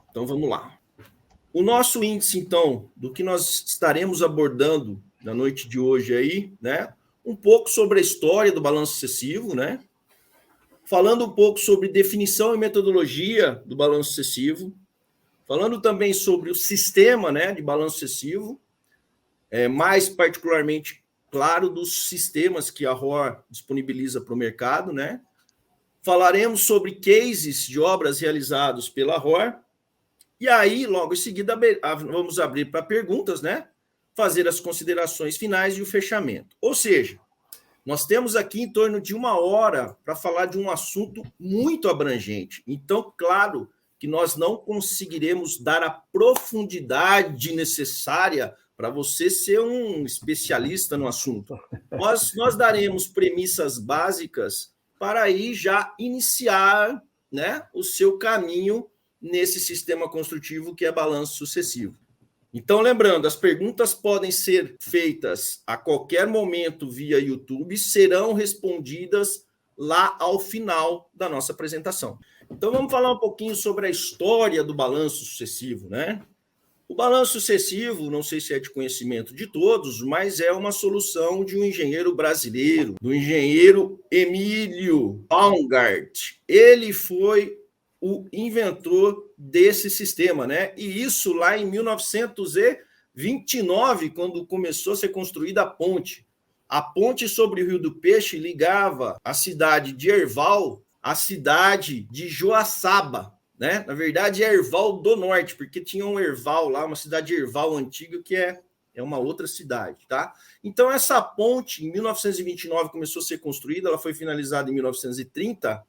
Então vamos lá. O nosso índice, então, do que nós estaremos abordando na noite de hoje aí, né? Um pouco sobre a história do balanço sucessivo, né? Falando um pouco sobre definição e metodologia do balanço sucessivo, falando também sobre o sistema, né, de balanço sucessivo, mais particularmente, claro, dos sistemas que a ROR disponibiliza para o mercado, né? Falaremos sobre cases de obras realizados pela ROR. E aí, logo em seguida, vamos abrir para perguntas, né? Fazer as considerações finais e o fechamento. Ou seja, nós temos aqui em torno de 1 hora para falar de um assunto muito abrangente. Então, claro que nós não conseguiremos dar a profundidade necessária para você ser um especialista no assunto. Nós daremos premissas básicas para aí já iniciar, né, o seu caminho nesse sistema construtivo que é balanço sucessivo. Então, lembrando, as perguntas podem ser feitas a qualquer momento via YouTube, serão respondidas lá ao final da nossa apresentação. Então, vamos falar um pouquinho sobre a história do balanço sucessivo, né? O balanço sucessivo, não sei se é de conhecimento de todos, mas é uma solução de um engenheiro brasileiro, do engenheiro Emílio Baumgart. Ele foi o inventor desse sistema, né? E isso lá em 1929, quando começou a ser construída a ponte. A ponte sobre o Rio do Peixe ligava a cidade de Herval à cidade de Joaçaba, né? Na verdade, é Herval do Norte, porque tinha um Herval lá, uma cidade de Herval antiga, que é uma outra cidade, tá? Então, essa ponte, em 1929, começou a ser construída, ela foi finalizada em 1930,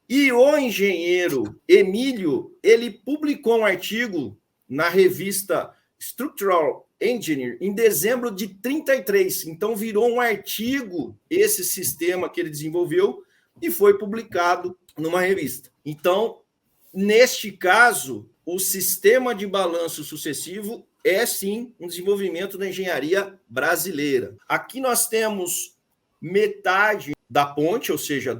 e o engenheiro Emílio, ele publicou um artigo na revista Structural Engineer em dezembro de 33. Então, virou um artigo esse sistema que ele desenvolveu e foi publicado numa revista. Então, neste caso, o sistema de balanço sucessivo é, sim, um desenvolvimento da engenharia brasileira. Aqui nós temos metade da ponte, ou seja,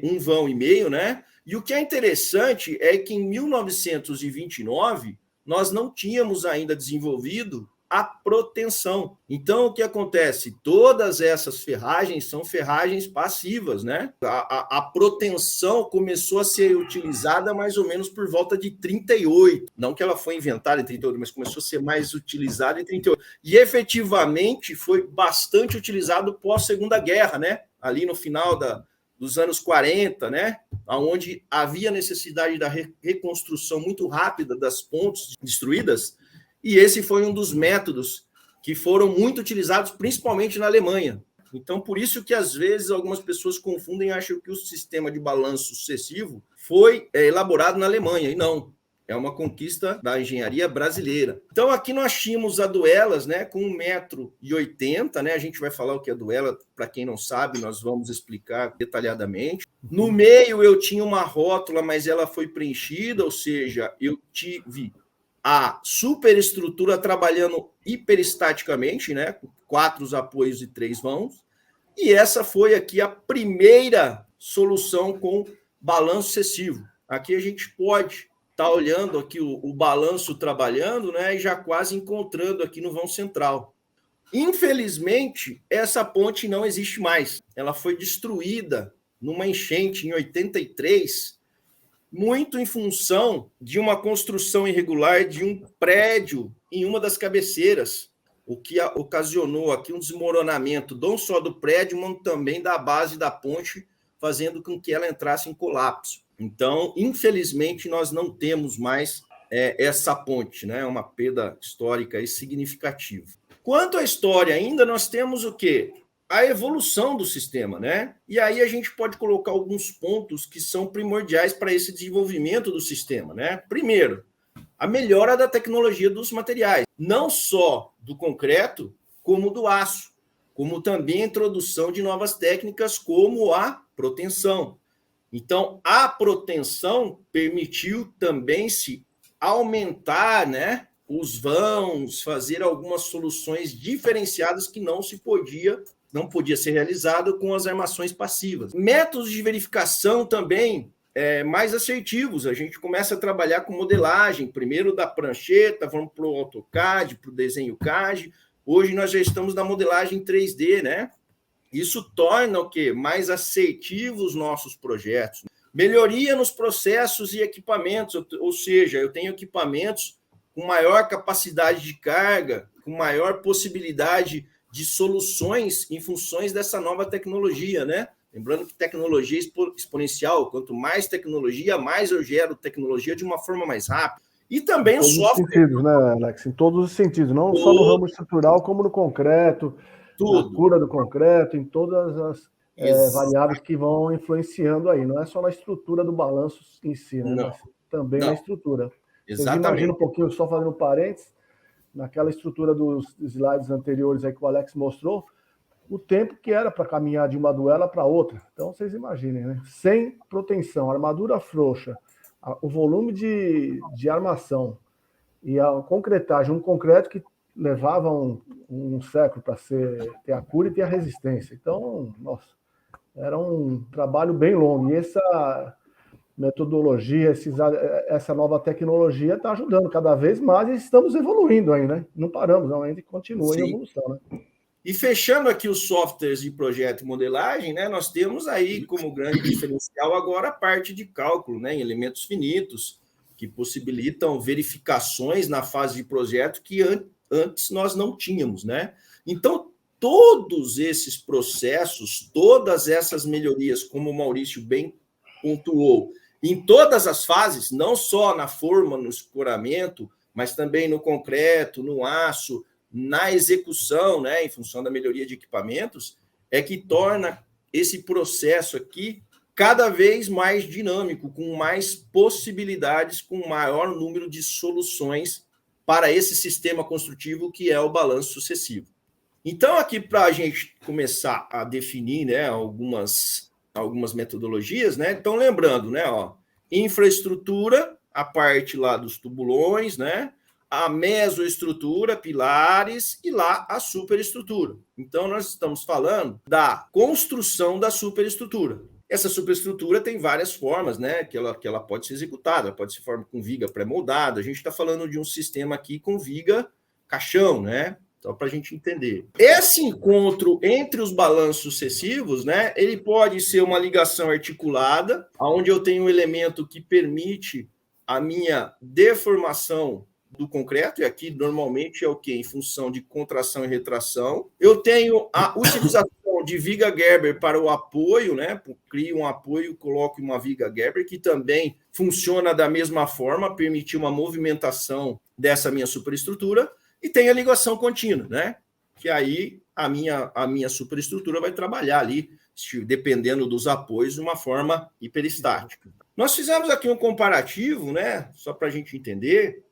um vão e meio, né? E o que é interessante é que em 1929 nós não tínhamos ainda desenvolvido a proteção. Então, o que acontece? Todas essas ferragens são ferragens passivas, né? A proteção começou a ser utilizada mais ou menos por volta de 38. Não que ela foi inventada em 38, mas começou a ser mais utilizada em 38. E efetivamente foi bastante utilizado pós-Segunda Guerra, né? Ali no final dos anos 40, né? Onde havia necessidade da reconstrução muito rápida das pontes destruídas. E esse foi um dos métodos que foram muito utilizados, principalmente na Alemanha. Então, por isso que, às vezes, algumas pessoas confundem e acham que o sistema de balanço sucessivo foi elaborado na Alemanha. E não, é uma conquista da engenharia brasileira. Então, aqui nós tínhamos a duelas, né, com 1,80 m, né? A gente vai falar o que é duela, para quem não sabe, nós vamos explicar detalhadamente. No meio, eu tinha uma rótula, mas ela foi preenchida, ou seja, eu tive a superestrutura trabalhando hiperestaticamente, né, com 4 apoios e 3 vãos, e essa foi aqui a primeira solução com balanço sucessivo. Aqui a gente pode estar olhando aqui o balanço trabalhando, né, e já quase encontrando aqui no vão central. Infelizmente, essa ponte não existe mais. Ela foi destruída numa enchente em 83, muito em função de uma construção irregular de um prédio em uma das cabeceiras, o que ocasionou aqui um desmoronamento não só do prédio, mas também da base da ponte, fazendo com que ela entrasse em colapso. Então, infelizmente, nós não temos mais essa ponte, né? É uma perda histórica e significativa. Quanto à história ainda, nós temos o quê? A evolução do sistema, né? E aí a gente pode colocar alguns pontos que são primordiais para esse desenvolvimento do sistema, né? Primeiro, a melhora da tecnologia dos materiais, não só do concreto, como do aço, como também a introdução de novas técnicas como a proteção. Então, a proteção permitiu também se aumentar, né, os vãos, fazer algumas soluções diferenciadas que não podia ser realizado com as armações passivas. Métodos de verificação também mais assertivos. A gente começa a trabalhar com modelagem, primeiro da prancheta, vamos para o AutoCAD, para o desenho CAD. Hoje nós já estamos na modelagem 3D, né? Isso torna o quê? Mais assertivos os nossos projetos. Melhoria nos processos e equipamentos, ou seja, eu tenho equipamentos com maior capacidade de carga, com maior possibilidade de soluções em funções dessa nova tecnologia, né? Lembrando que tecnologia exponencial, quanto mais tecnologia, mais eu gero tecnologia de uma forma mais rápida. E também o software. Em todos os sentidos, né, Alex? Em todos os sentidos, não só no ramo estrutural, como no concreto, na cura do concreto, em todas as variáveis que vão influenciando aí. Não é só na estrutura do balanço em si, né? Mas também na estrutura. Vocês imaginam um pouquinho, só fazendo um parênteses, naquela estrutura dos slides anteriores aí que o Alex mostrou, o tempo que era para caminhar de uma duela para outra. Então, vocês imaginem, né? Sem proteção, armadura frouxa, o volume de armação e a concretagem, um concreto que levava um século para ter a cura e ter a resistência. Então, nossa, era um trabalho bem longo. E essa metodologia, essa nova tecnologia está ajudando cada vez mais e estamos evoluindo aí, né? Não paramos, não, ainda continua em evolução, né? E fechando aqui os softwares de projeto e modelagem, né, nós temos aí como grande diferencial agora a parte de cálculo, né, em elementos finitos, que possibilitam verificações na fase de projeto que antes nós não tínhamos, né? Então, todos esses processos, todas essas melhorias, como o Maurício bem pontuou, em todas as fases, não só na forma, no escoramento, mas também no concreto, no aço, na execução, né, em função da melhoria de equipamentos, é que torna esse processo aqui cada vez mais dinâmico, com mais possibilidades, com maior número de soluções para esse sistema construtivo que é o balanço sucessivo. Então, aqui para a gente começar a definir, né, algumas metodologias, né? Então, lembrando, né, infraestrutura, a parte lá dos tubulões, né? A mesoestrutura, pilares, e lá a superestrutura. Então, nós estamos falando da construção da superestrutura. Essa superestrutura tem várias formas, né? Que ela pode ser executada, ela pode ser forma com viga pré-moldada. A gente está falando de um sistema aqui com viga caixão, né? Então, para a gente entender. Esse encontro entre os balanços sucessivos, né? Ele pode ser uma ligação articulada, onde eu tenho um elemento que permite a minha deformação do concreto, e aqui normalmente é o quê? Em função de contração e retração. Eu tenho a utilização de viga Gerber para o apoio, né? Crio um apoio, coloco uma viga Gerber, que também funciona da mesma forma, permitir uma movimentação dessa minha superestrutura, e tem a ligação contínua, né? Que aí a minha superestrutura vai trabalhar ali, dependendo dos apoios, de uma forma hiperestática. Nós fizemos aqui um comparativo, né? Só para a gente entender,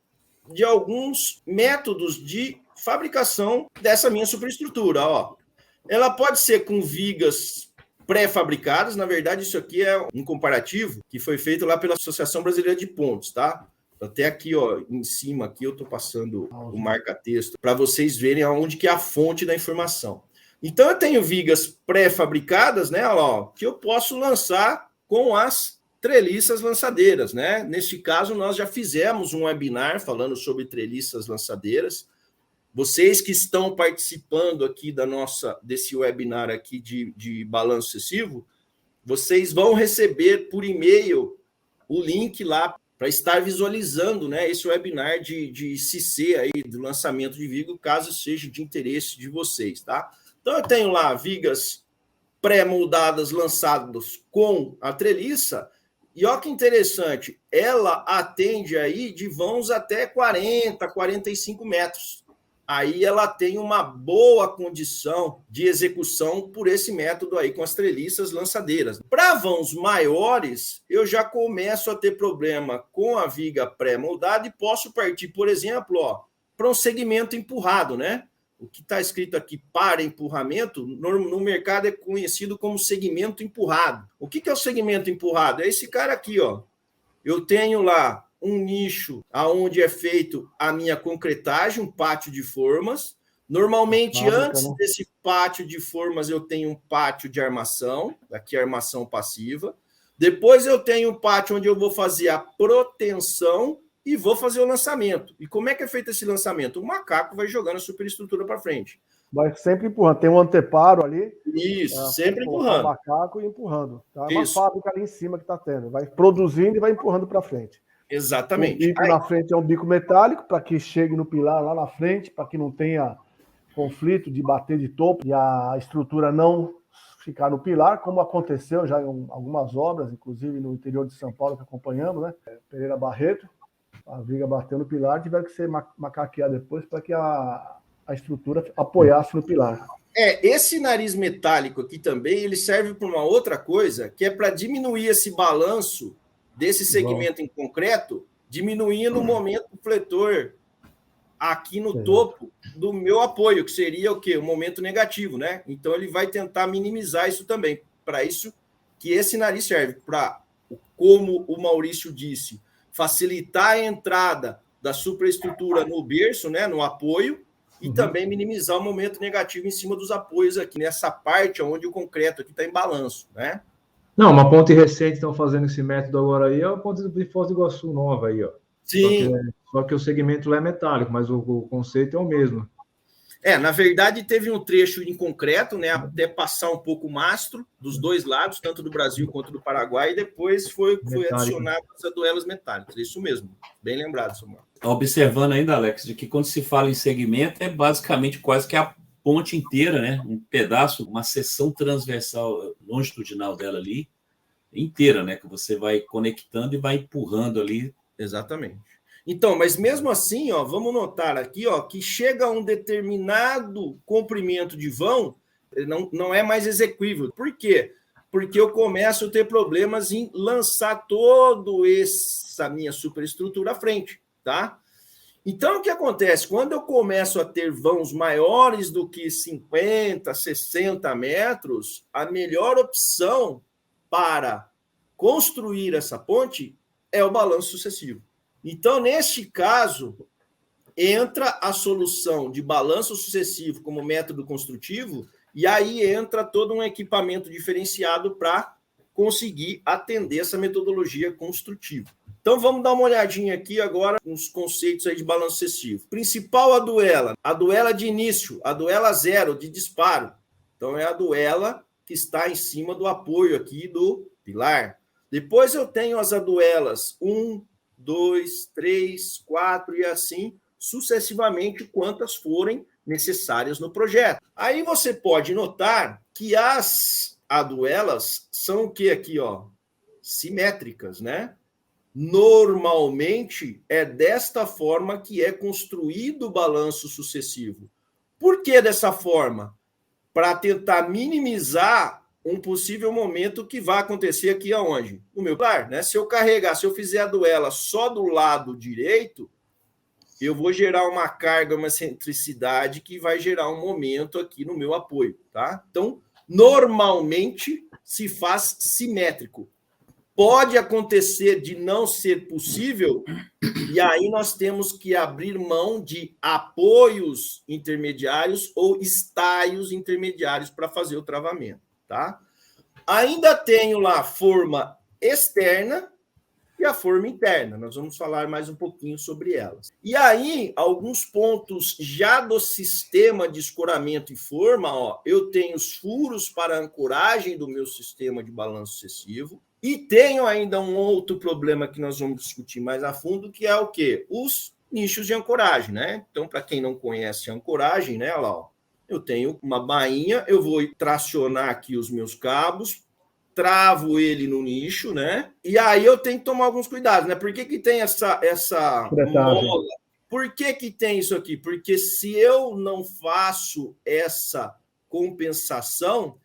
de alguns métodos de fabricação dessa minha superestrutura. Ela pode ser com vigas pré-fabricadas, na verdade isso aqui é um comparativo que foi feito lá pela Associação Brasileira de Pontes, tá? Até aqui, em cima, aqui eu estou passando o marca-texto para vocês verem aonde que é a fonte da informação. Então eu tenho vigas pré-fabricadas, né, que eu posso lançar com as treliças lançadeiras, né? Neste caso, nós já fizemos um webinar falando sobre treliças lançadeiras. Vocês que estão participando aqui desse webinar aqui de balanço sucessivo, vocês vão receber por e-mail o link lá para estar visualizando, né, esse webinar de CC aí, do lançamento de viga, caso seja de interesse de vocês, tá? Então, eu tenho lá vigas pré-moldadas lançadas com a treliça. E olha que interessante, ela atende aí de vãos até 40, 45 metros. Aí ela tem uma boa condição de execução por esse método aí, com as treliças lançadeiras. Para vãos maiores, eu já começo a ter problema com a viga pré-moldada e posso partir, por exemplo, para um segmento empurrado, né? O que está escrito aqui para empurramento, no mercado é conhecido como segmento empurrado. O que é o segmento empurrado? É esse cara aqui, Eu tenho lá um nicho onde é feito a minha concretagem, um pátio de formas. Normalmente, antes desse pátio de formas, eu tenho um pátio de armação, aqui a armação passiva. Depois eu tenho um pátio onde eu vou fazer a proteção e vou fazer o lançamento. E como é que é feito esse lançamento? O macaco vai jogando a superestrutura para frente. Vai sempre empurrando. Tem um anteparo ali. Isso, sempre empurrando. O macaco e empurrando. Tá? É uma fábrica ali em cima que está tendo. Vai produzindo e vai empurrando para frente. Exatamente. O bico na frente é um bico metálico, para que chegue no pilar lá na frente, para que não tenha conflito de bater de topo e a estrutura não ficar no pilar, como aconteceu já em algumas obras, inclusive no interior de São Paulo que acompanhamos, né? Pereira Barreto, a viga bateu no pilar, tiveram que ser macaquear depois para que a estrutura apoiasse no pilar. Esse nariz metálico aqui também, ele serve para uma outra coisa, que é para diminuir esse balanço desse segmento em concreto, diminuindo o momento do fletor aqui no topo do meu apoio, que seria o quê? O momento negativo, né? Então ele vai tentar minimizar isso também. Para isso que esse nariz serve, para, como o Maurício disse, facilitar a entrada da superestrutura no berço, né, no apoio, e também minimizar o momento negativo em cima dos apoios aqui, nessa parte onde o concreto aqui está em balanço, né? Não, uma ponte recente estão fazendo esse método agora aí, é a ponte de Foz do Iguaçu nova aí, ó. Sim. Só que o segmento lá é metálico, mas o conceito é o mesmo. Na verdade, teve um trecho em concreto, né, até passar um pouco o mastro dos dois lados, tanto do Brasil quanto do Paraguai, e depois foi adicionado as aduelas metálicas. Isso mesmo, bem lembrado, Samuel. Observando ainda, Alex, de que quando se fala em segmento, é basicamente quase que a ponte inteira, né? Um pedaço, uma seção transversal longitudinal dela ali, inteira, né? Que você vai conectando e vai empurrando ali. Exatamente. Então, mas mesmo assim, ó, vamos notar aqui, ó, que chega a um determinado comprimento de vão, não é mais execuível. Por quê? Porque eu começo a ter problemas em lançar toda essa minha superestrutura à frente, tá? Então, o que acontece? Quando eu começo a ter vãos maiores do que 50, 60 metros, a melhor opção para construir essa ponte é o balanço sucessivo. Então, neste caso, entra a solução de balanço sucessivo como método construtivo, e aí entra todo um equipamento diferenciado para conseguir atender essa metodologia construtiva. Então, vamos dar uma olhadinha aqui agora nos conceitos aí de balanço sucessivo. Principal a duela de início, a duela zero, de disparo. Então, é a duela que está em cima do apoio aqui do pilar. Depois eu tenho as aduelas 1, 2, 3, 4 e assim sucessivamente quantas forem necessárias no projeto. Aí você pode notar que as aduelas são o que aqui, ó? Simétricas, né? Normalmente é desta forma que é construído o balanço sucessivo. Por que dessa forma? Para tentar minimizar um possível momento que vai acontecer aqui aonde? No meu pilar, né? Se eu fizer a duela só do lado direito, eu vou gerar uma carga, uma centricidade que vai gerar um momento aqui no meu apoio, tá? Então, normalmente se faz simétrico. Pode acontecer de não ser possível, e aí nós temos que abrir mão de apoios intermediários ou estaios intermediários para fazer o travamento, tá? Ainda tenho lá a forma externa e a forma interna. Nós vamos falar mais um pouquinho sobre elas. E aí, alguns pontos já do sistema de escoramento e forma, ó, eu tenho os furos para ancoragem do meu sistema de balanço sucessivo, e tenho ainda um outro problema que nós vamos discutir mais a fundo, que é o quê? Os nichos de ancoragem, né? Então, para quem não conhece a ancoragem, né, olha lá, ó, eu tenho uma bainha, eu vou tracionar aqui os meus cabos, travo ele no nicho, né? E aí eu tenho que tomar alguns cuidados, né? Por que tem essa mola? Por que tem isso aqui? Porque se eu não faço essa compensação,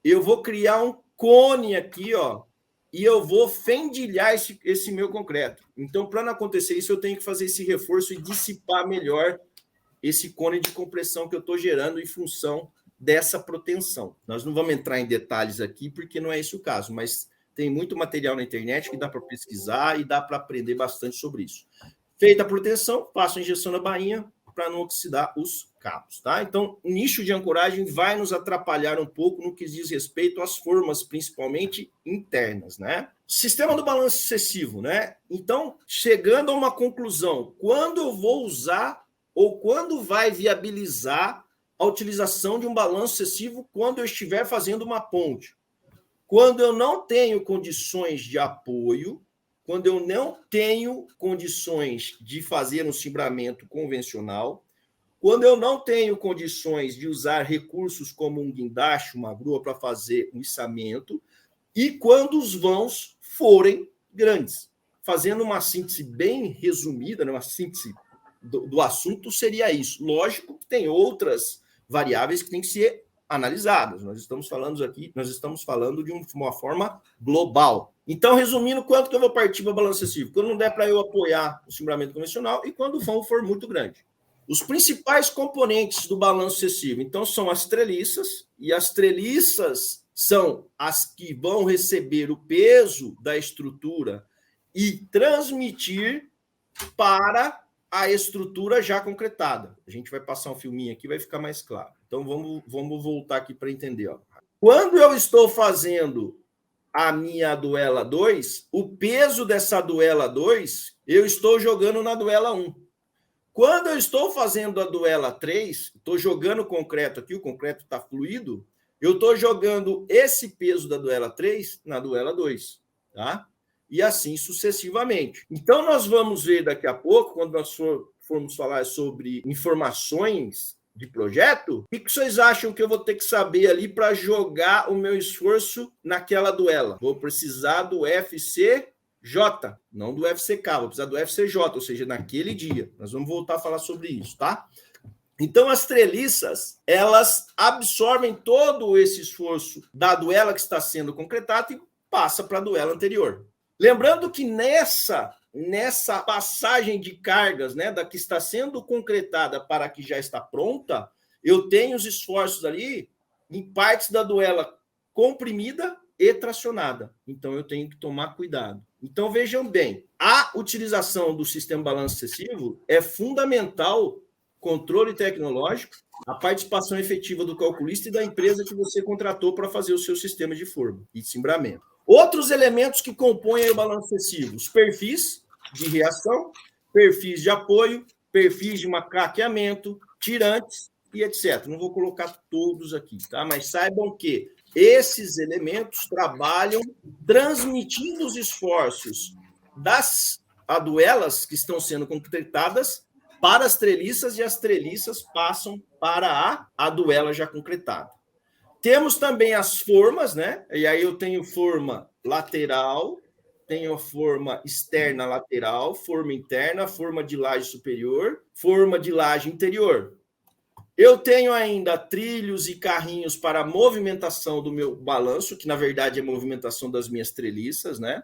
eu vou criar um cone aqui, ó, e eu vou fendilhar esse meu concreto. Então, para não acontecer isso, eu tenho que fazer esse reforço e dissipar melhor esse cone de compressão que eu estou gerando em função dessa proteção. Nós não vamos entrar em detalhes aqui, porque não é esse o caso, mas tem muito material na internet que dá para pesquisar e dá para aprender bastante sobre isso. Feita a proteção, faço a injeção na bainha, para não oxidar os cabos, tá? Então, o nicho de ancoragem vai nos atrapalhar um pouco no que diz respeito às formas, principalmente internas, né? Sistema do balanço excessivo, né? Então, chegando a uma conclusão, quando eu vou usar ou quando vai viabilizar a utilização de um balanço excessivo quando eu estiver fazendo uma ponte? Quando eu não tenho condições de apoio, quando eu não tenho condições de fazer um cimbramento convencional, quando eu não tenho condições de usar recursos como um guindaste, uma grua para fazer um içamento, e quando os vãos forem grandes. Fazendo uma síntese bem resumida, né, uma síntese do assunto, seria isso. Lógico que tem outras variáveis que têm que ser analisadas. Nós estamos falando de uma forma global. Então, resumindo, quanto que eu vou partir para o balanço excessivo? Quando não der para eu apoiar o cimbramento convencional e quando o vão for muito grande. Os principais componentes do balanço excessivo, então, são as treliças, e as treliças são as que vão receber o peso da estrutura e transmitir para a estrutura já concretada. A gente vai passar um filminho aqui, vai ficar mais claro. Então, vamos voltar aqui para entender. Ó. Quando eu estou fazendo a minha duela 2, o peso dessa duela 2, eu estou jogando na duela 1. Quando eu estou fazendo a duela 3, estou jogando o concreto aqui, o concreto está fluido, eu estou jogando esse peso da duela 3 na duela 2, tá? E assim sucessivamente. Então, nós vamos ver daqui a pouco, quando nós formos falar sobre informações de projeto, o que vocês acham que eu vou ter que saber ali para jogar o meu esforço naquela duela? Vou precisar do FCJ, não do FCK, vou precisar do FCJ, ou seja, naquele dia. Nós vamos voltar a falar sobre isso, tá? Então, as treliças, elas absorvem todo esse esforço da duela que está sendo concretada e passa para a duela anterior. Lembrando que nessa passagem de cargas, né, da que está sendo concretada para a que já está pronta, eu tenho os esforços ali em partes da duela comprimida e tracionada. Então, eu tenho que tomar cuidado. Então, vejam bem, a utilização do sistema balanço excessivo é fundamental, controle tecnológico, a participação efetiva do calculista e da empresa que você contratou para fazer o seu sistema de forma e de cimbramento. Outros elementos que compõem o balanço excessivo, os perfis de reação, perfis de apoio, perfis de macaqueamento, tirantes e etc. Não vou colocar todos aqui, tá? Mas saibam que esses elementos trabalham transmitindo os esforços das aduelas que estão sendo concretadas para as treliças e as treliças passam para a duela já concretada. Temos também as formas, né? E aí eu tenho forma lateral, tenho a forma externa lateral, forma interna, forma de laje superior, forma de laje interior. Eu tenho ainda trilhos e carrinhos para a movimentação do meu balanço, que na verdade é a movimentação das minhas treliças, né?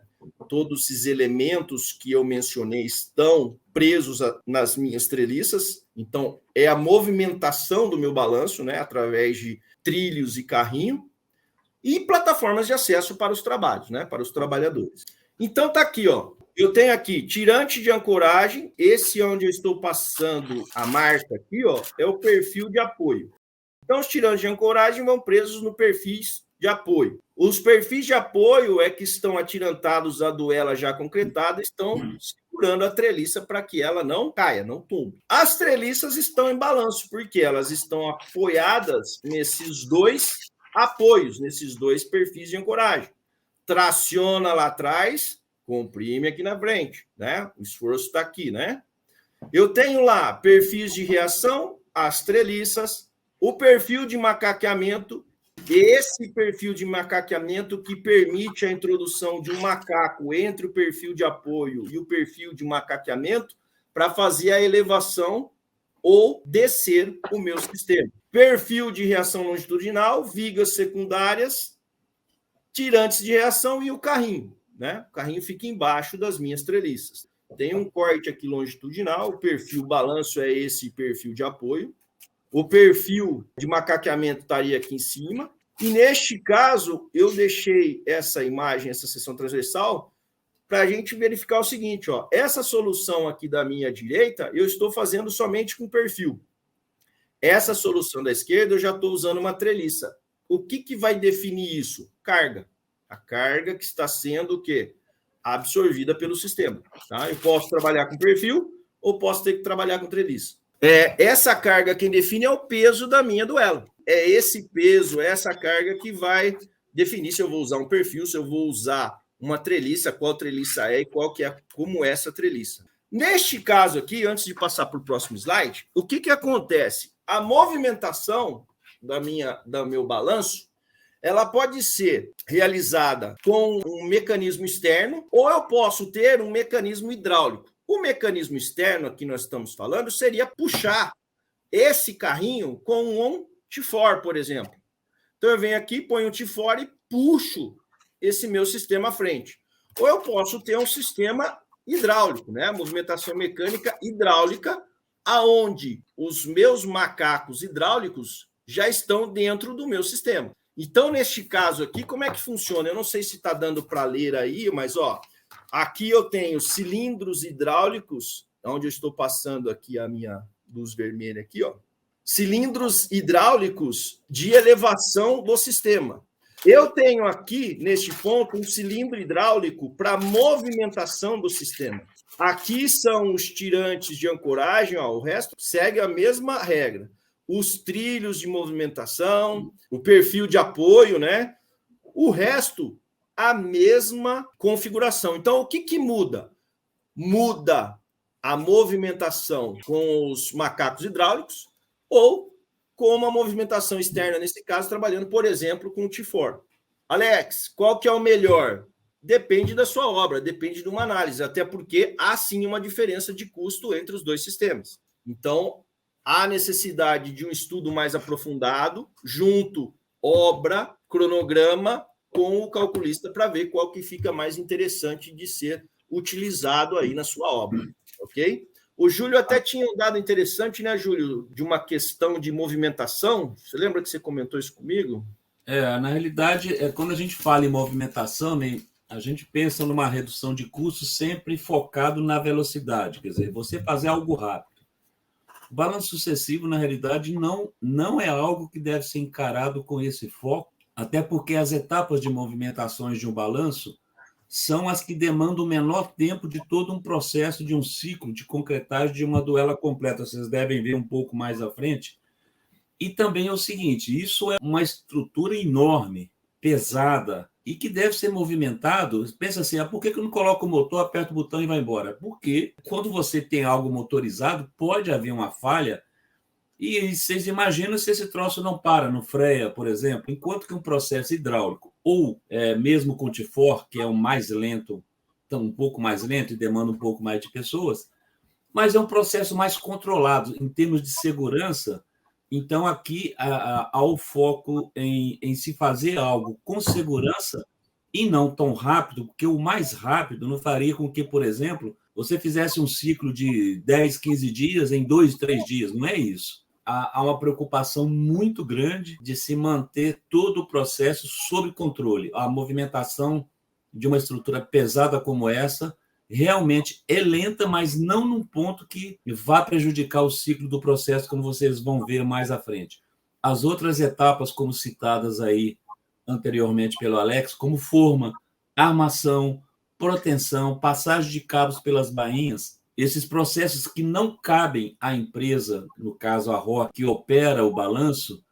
Todos esses elementos que eu mencionei estão presos nas minhas treliças, então é a movimentação do meu balanço, né? Através de trilhos e carrinho, e plataformas de acesso para os trabalhos, né? Para os trabalhadores. Então tá aqui, ó. Eu tenho aqui tirante de ancoragem, esse onde eu estou passando a marca aqui, ó, é o perfil de apoio. Então, os tirantes de ancoragem vão presos no perfis de apoio. Os perfis de apoio é que estão atirantados à duela já concretada, estão segurando a treliça para que ela não caia, não tumbe. As treliças estão em balanço, porque elas estão apoiadas nesses dois apoios, nesses dois perfis de ancoragem. Traciona lá atrás, comprime aqui na frente, né? O esforço está aqui, né? Eu tenho lá perfis de reação, as treliças, o perfil de macaqueamento, esse perfil de macaqueamento que permite a introdução de um macaco entre o perfil de apoio e o perfil de macaqueamento para fazer a elevação ou descer o meu sistema. Perfil de reação longitudinal, vigas secundárias, tirantes de reação e o carrinho. Né? O carrinho fica embaixo das minhas treliças. Tem um corte aqui longitudinal, o perfil balanço é esse perfil de apoio, o perfil de macaqueamento estaria aqui em cima, e neste caso eu deixei essa imagem, essa seção transversal, para a gente verificar o seguinte, ó, essa solução aqui da minha direita, eu estou fazendo somente com perfil. Essa solução da esquerda, eu já estou usando uma treliça. O que vai definir isso? Carga. A carga que está sendo o quê? Absorvida pelo sistema. Tá? Eu posso trabalhar com perfil ou posso ter que trabalhar com treliça. Essa carga, quem define é o peso da minha duelo. É esse peso, essa carga que vai definir se eu vou usar um perfil, se eu vou usar uma treliça, qual treliça é e como é essa treliça. Neste caso aqui, antes de passar para o próximo slide, o que acontece? A movimentação do meu balanço, ela pode ser realizada com um mecanismo externo ou eu posso ter um mecanismo hidráulico. O mecanismo externo que nós estamos falando seria puxar esse carrinho com um T4, por exemplo. Então eu venho aqui, ponho um T4 e puxo esse meu sistema à frente. Ou eu posso ter um sistema hidráulico, né? Movimentação mecânica hidráulica, aonde os meus macacos hidráulicos já estão dentro do meu sistema. Então, neste caso aqui, como é que funciona? Eu não sei se está dando para ler aí, mas ó, aqui eu tenho cilindros hidráulicos, onde eu estou passando aqui a minha luz vermelha aqui, ó. Cilindros hidráulicos de elevação do sistema. Eu tenho aqui, neste ponto, um cilindro hidráulico para movimentação do sistema. Aqui são os tirantes de ancoragem, ó, o resto segue a mesma regra. Os trilhos de movimentação, o perfil de apoio, né? O resto, a mesma configuração. Então, o que muda? Muda a movimentação com os macacos hidráulicos ou com uma movimentação externa, nesse caso, trabalhando, por exemplo, com o T4. Alex, qual que é o melhor? Depende da sua obra, depende de uma análise, até porque há sim uma diferença de custo entre os dois sistemas. Então, há necessidade de um estudo mais aprofundado, junto obra, cronograma, com o calculista, para ver qual que fica mais interessante de ser utilizado aí na sua obra, ok? O Júlio até tinha um dado interessante, né, Júlio, de uma questão de movimentação. Você lembra que você comentou isso comigo? Na realidade, quando a gente fala em movimentação, né, a gente pensa numa redução de custos sempre focado na velocidade, quer dizer, você fazer algo rápido. O balanço sucessivo, na realidade, não é algo que deve ser encarado com esse foco, até porque as etapas de movimentações de um balanço são as que demandam o menor tempo de todo um processo, de um ciclo de concretagem de uma duela completa. Vocês devem ver um pouco mais à frente. E também é o seguinte, isso é uma estrutura enorme, pesada, e que deve ser movimentado. Pensa assim, por que eu não coloco o motor, aperto o botão e vai embora? Porque quando você tem algo motorizado, pode haver uma falha, e vocês imaginam se esse troço não para, não freia, por exemplo, enquanto que um processo hidráulico, ou mesmo com o T4, que é o mais lento, então um pouco mais lento e demanda um pouco mais de pessoas, mas é um processo mais controlado em termos de segurança. Então, aqui há o foco em se fazer algo com segurança e não tão rápido, porque o mais rápido não faria com que, por exemplo, você fizesse um ciclo de 10, 15 dias em 2, 3 dias. Não é isso. Há uma preocupação muito grande de se manter todo o processo sob controle. A movimentação de uma estrutura pesada como essa realmente é lenta, mas não num ponto que vá prejudicar o ciclo do processo, como vocês vão ver mais à frente. As outras etapas, como citadas aí anteriormente pelo Alex, como forma, armação, proteção, passagem de cabos pelas bainhas, esses processos que não cabem à empresa, no caso a ROC, que opera o balanço,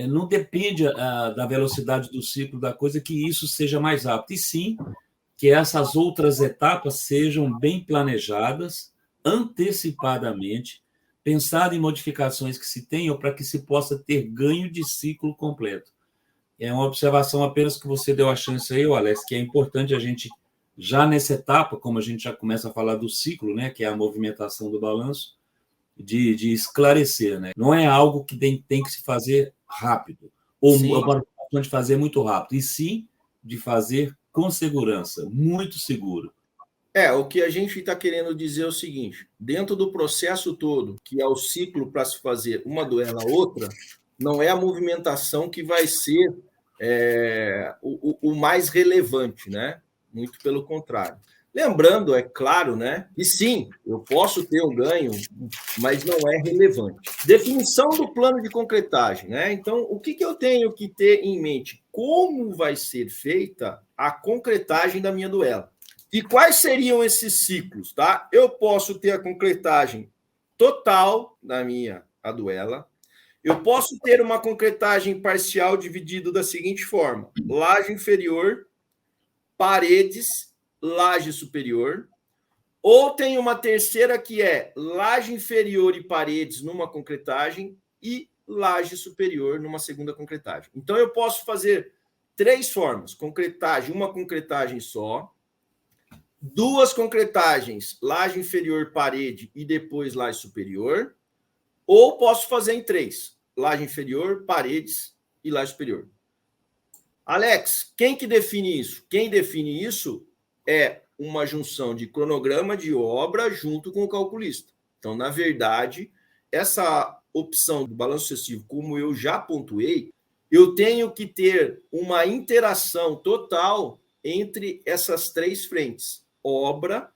não depende da velocidade do ciclo da coisa que isso seja mais rápido, e sim que essas outras etapas sejam bem planejadas, antecipadamente, pensado em modificações que se tenham para que se possa ter ganho de ciclo completo. É uma observação apenas que você deu a chance aí, Alex, que é importante a gente, já nessa etapa, como a gente já começa a falar do ciclo, né, que é a movimentação do balanço, de esclarecer. Né? Não é algo que tem que se fazer rápido, ou uma questão de fazer muito rápido, e sim de fazer com segurança, muito seguro. O que a gente está querendo dizer é o seguinte, dentro do processo todo, que é o ciclo para se fazer uma duela a outra, não é a movimentação que vai ser o mais relevante, né? muito pelo contrário. Lembrando, é claro, né? E sim, eu posso ter um ganho, mas não é relevante. Definição do plano de concretagem, né? Então, o que eu tenho que ter em mente? Como vai ser feita a concretagem da minha duela? E quais seriam esses ciclos, tá? Eu posso ter a concretagem total da minha duela. Eu posso ter uma concretagem parcial dividido da seguinte forma: laje inferior, paredes, laje superior, ou tem uma terceira que é laje inferior e paredes numa concretagem e laje superior numa segunda concretagem. Então, eu posso fazer 3 formas: concretagem, uma concretagem só, 2 concretagens, laje inferior, parede e depois laje superior, ou posso fazer em 3, laje inferior, paredes e laje superior. Alex, quem que define isso? Quem define isso é uma junção de cronograma de obra junto com o calculista. Então, na verdade, essa opção do balanço sucessivo, como eu já pontuei, eu tenho que ter uma interação total entre essas 3 frentes: obra,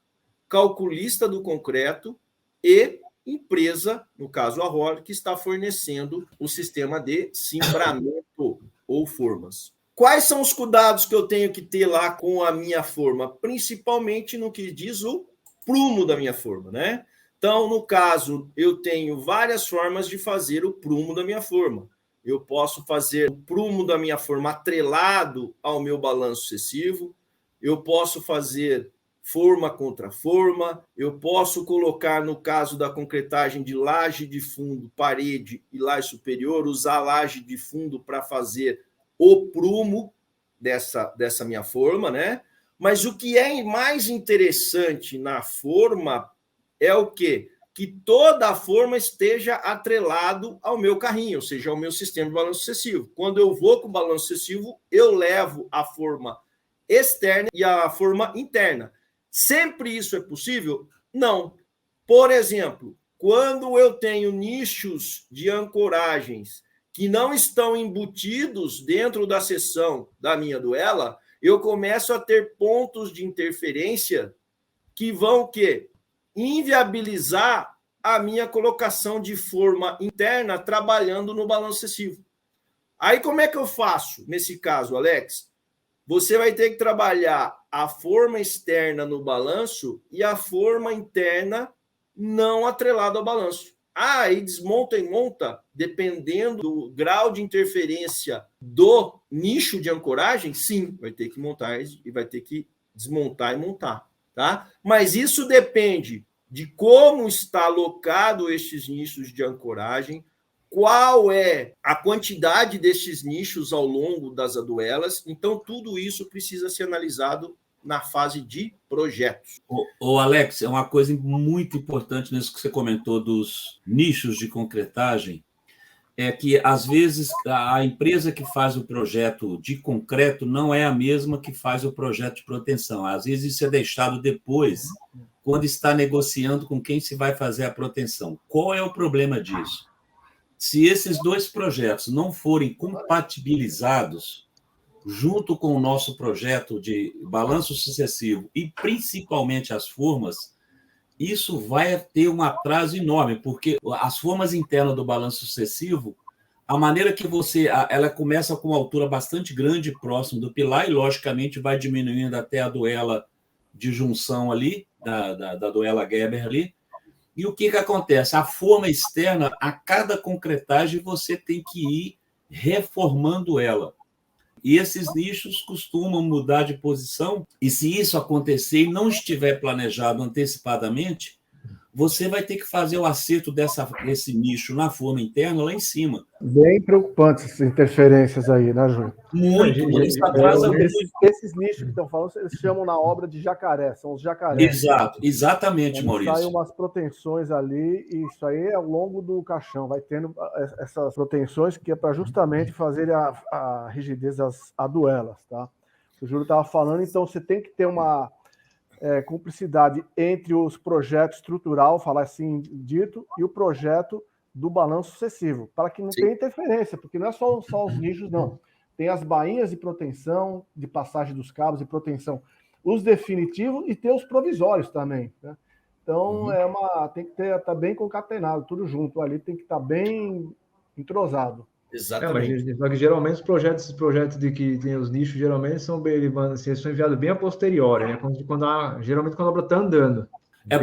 calculista do concreto e empresa, no caso a ROR, que está fornecendo o sistema de cimbramento ou formas. Quais são os cuidados que eu tenho que ter lá com a minha forma? Principalmente no que diz o prumo da minha forma, né? Então, no caso, eu tenho várias formas de fazer o prumo da minha forma. Eu posso fazer o prumo da minha forma atrelado ao meu balanço sucessivo, eu posso fazer forma contra forma, eu posso colocar, no caso da concretagem de laje de fundo, parede e laje superior, usar laje de fundo para fazer o prumo dessa minha forma, né? Mas o que é mais interessante na forma é o quê? Que toda a forma esteja atrelado ao meu carrinho, ou seja, ao meu sistema de balanço sucessivo. Quando eu vou com o balanço sucessivo, eu levo a forma externa e a forma interna. Sempre isso é possível? Não. Por exemplo, quando eu tenho nichos de ancoragens que não estão embutidos dentro da seção da minha duela, eu começo a ter pontos de interferência que vão o quê? Inviabilizar a minha colocação de forma interna trabalhando no balanço sucessivo. Aí como é que eu faço nesse caso, Alex? Você vai ter que trabalhar a forma externa no balanço e a forma interna não atrelada ao balanço. E desmonta e monta, dependendo do grau de interferência do nicho de ancoragem, sim, vai ter que montar e vai ter que desmontar e montar, tá? Mas isso depende de como está alocado estes nichos de ancoragem, qual é a quantidade destes nichos ao longo das duelas. Então, tudo isso precisa ser analisado na fase de projetos. Ô Alex, é uma coisa muito importante nisso que você comentou dos nichos de concretagem, é que, às vezes, a empresa que faz o projeto de concreto não é a mesma que faz o projeto de proteção. Às vezes, isso é deixado depois, quando está negociando com quem se vai fazer a proteção. Qual é o problema disso? Se esses 2 projetos não forem compatibilizados junto com o nosso projeto de balanço sucessivo e principalmente as formas, isso vai ter um atraso enorme, porque as formas internas do balanço sucessivo, a maneira que ela começa com uma altura bastante grande próximo do pilar e, logicamente, vai diminuindo até a duela de junção ali, da duela Geber ali. E o que acontece? A forma externa, a cada concretagem, você tem que ir reformando ela. E esses nichos costumam mudar de posição, e se isso acontecer e não estiver planejado antecipadamente, você vai ter que fazer o acerto desse nicho na forma interna lá em cima. Bem preocupantes essas interferências aí, né, Júlio? Muito, isso atrasa muito. Esses nichos que estão falando, eles chamam na obra de jacaré, são os jacarés. Exato, exatamente, quando Maurício. Saem umas proteções ali, e isso aí é ao longo do caixão, vai tendo essas proteções que é para justamente fazer a rigidez das duelas, tá? O Júlio estava falando, então você tem que ter uma cumplicidade entre os projetos estrutural, falar assim dito, e o projeto do balanço sucessivo, para que não tenha interferência, porque não é só os nichos, não. Tem as bainhas de proteção, de passagem dos cabos e proteção os definitivos e ter os provisórios também, né? Então, tem que estar bem concatenado, tudo junto ali, tem que estar bem entrosado. Exatamente. Mas geralmente esses projetos de que tem os nichos, geralmente são enviados bem a posteriori, né? Geralmente quando a obra está andando.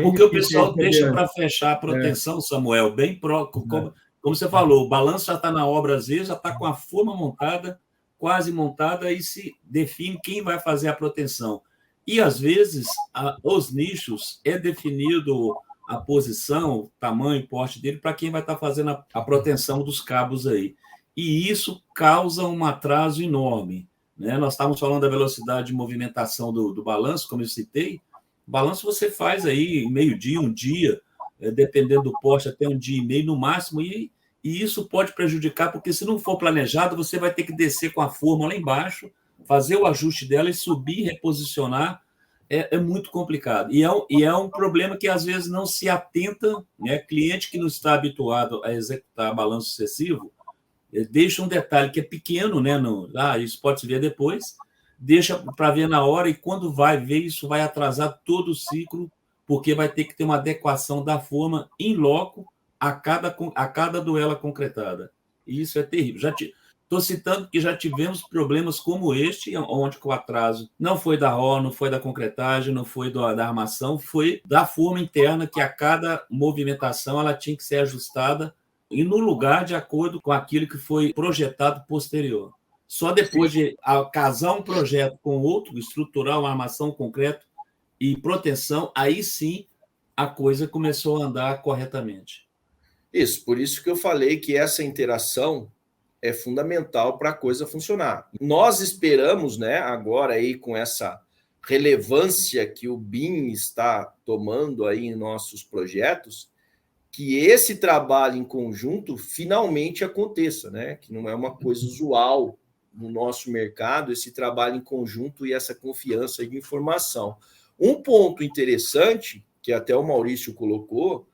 Porque o pessoal deixa para fechar a proteção, Samuel, bem como você falou, o balanço já está na obra, às vezes, já está com a forma montada, quase montada, e se define quem vai fazer a proteção. E, às vezes, os nichos é definido a posição, o tamanho, o porte dele, para quem vai estar fazendo a proteção dos cabos aí. E isso causa um atraso enorme, né? Nós estávamos falando da velocidade de movimentação do balanço, como eu citei. O balanço você faz aí meio-dia, um dia, dependendo do poste, até um dia e meio no máximo, e isso pode prejudicar, porque se não for planejado, você vai ter que descer com a forma lá embaixo, fazer o ajuste dela e subir, reposicionar, é muito complicado. E é um problema que, às vezes, não se atenta, né? Cliente que não está habituado a executar balanço sucessivo, deixa um detalhe que é pequeno, né? Isso pode se ver depois, deixa para ver na hora, e quando vai ver, isso vai atrasar todo o ciclo, porque vai ter que ter uma adequação da forma em loco a cada duela concretada. E isso é terrível. Estou citando que já tivemos problemas como este, onde o atraso não foi da RO, não foi da concretagem, não foi da armação, foi da forma interna, que a cada movimentação ela tinha que ser ajustada e no lugar de acordo com aquilo que foi projetado posterior. Só depois de casar um projeto com outro, estruturar uma armação, concreto e proteção, aí sim a coisa começou a andar corretamente. Isso, por isso que eu falei que essa interação é fundamental para a coisa funcionar. Nós esperamos, né, agora aí com essa relevância que o BIM está tomando aí em nossos projetos, que esse trabalho em conjunto finalmente aconteça, né? Que não é uma coisa usual no nosso mercado, esse trabalho em conjunto e essa confiança de informação. Um ponto interessante, que até o Maurício colocou,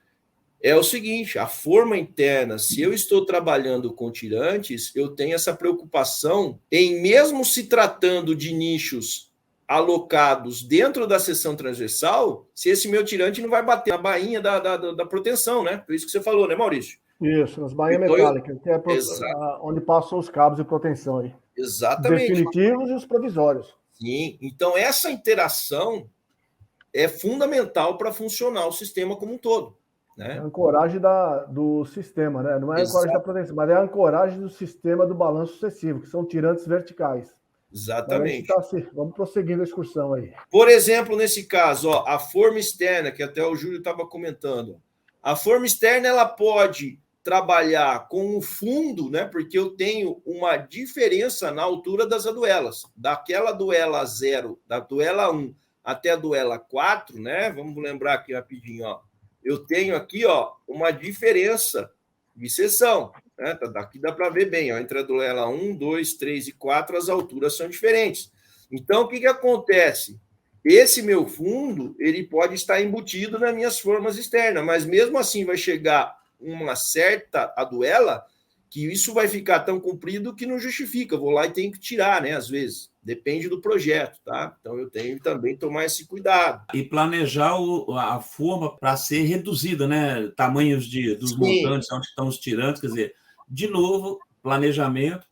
é o seguinte: a forma interna, se eu estou trabalhando com tirantes, eu tenho essa preocupação em, mesmo se tratando de nichos alocados dentro da seção transversal, se esse meu tirante não vai bater na bainha da proteção, né? Por isso que você falou, né, Maurício? Isso, nas bainhas metálicas, que é onde passam os cabos de proteção aí. Exatamente. Definitivos e os provisórios. Sim, então essa interação é fundamental para funcionar o sistema como um todo. Né? É a ancoragem do sistema, né? Não é a ancoragem da proteção, mas é a ancoragem do sistema do balanço sucessivo, que são tirantes verticais. Exatamente. Vamos prosseguindo a excursão aí. Por exemplo, nesse caso, a forma externa, que até o Júlio estava comentando, a forma externa ela pode trabalhar com o fundo, né? Porque eu tenho uma diferença na altura das aduelas, daquela duela 0, da duela 1 até a duela 4, né? Vamos lembrar aqui rapidinho, ó. Eu tenho aqui, ó, uma diferença de seção, né? Daqui dá para ver bem, ó, entre a duela 1, 2, 3 e 4, as alturas são diferentes. Então, o que acontece? Esse meu fundo, ele pode estar embutido nas minhas formas externas, mas mesmo assim vai chegar uma certa aduela que isso vai ficar tão comprido que não justifica. Eu vou lá e tenho que tirar, né? Às vezes. Depende do projeto, tá? Então eu tenho que também tomar esse cuidado. E planejar a forma para ser reduzida, né? Tamanhos dos montantes, onde estão os tirantes, quer dizer, de novo, planejamento.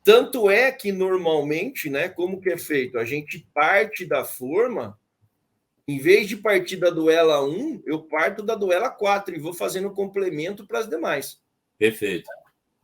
Tanto é que normalmente, né, como que é feito? A gente parte da forma, em vez de partir da duela 1, eu parto da duela 4 e vou fazendo complemento para as demais. Perfeito.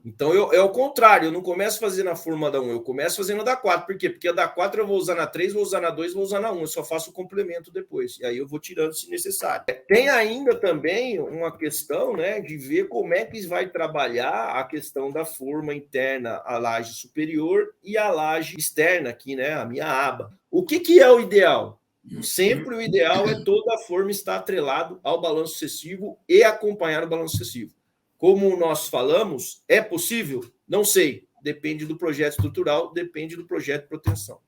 Então, é o contrário, eu não começo fazendo a forma da 1, eu começo fazendo a da 4. Por quê? Porque a da 4 eu vou usar na 3, vou usar na 2, vou usar na 1. Eu só faço o complemento depois. E aí eu vou tirando se necessário. Tem ainda também uma questão, né, de ver como é que vai trabalhar a questão da forma interna, a laje superior e a laje externa aqui, né, a minha aba. O que é o ideal? Sempre o ideal é toda a forma estar atrelado ao balanço sucessivo e acompanhar o balanço sucessivo. Como nós falamos, é possível? Não sei. Depende do projeto estrutural, depende do projeto de proteção.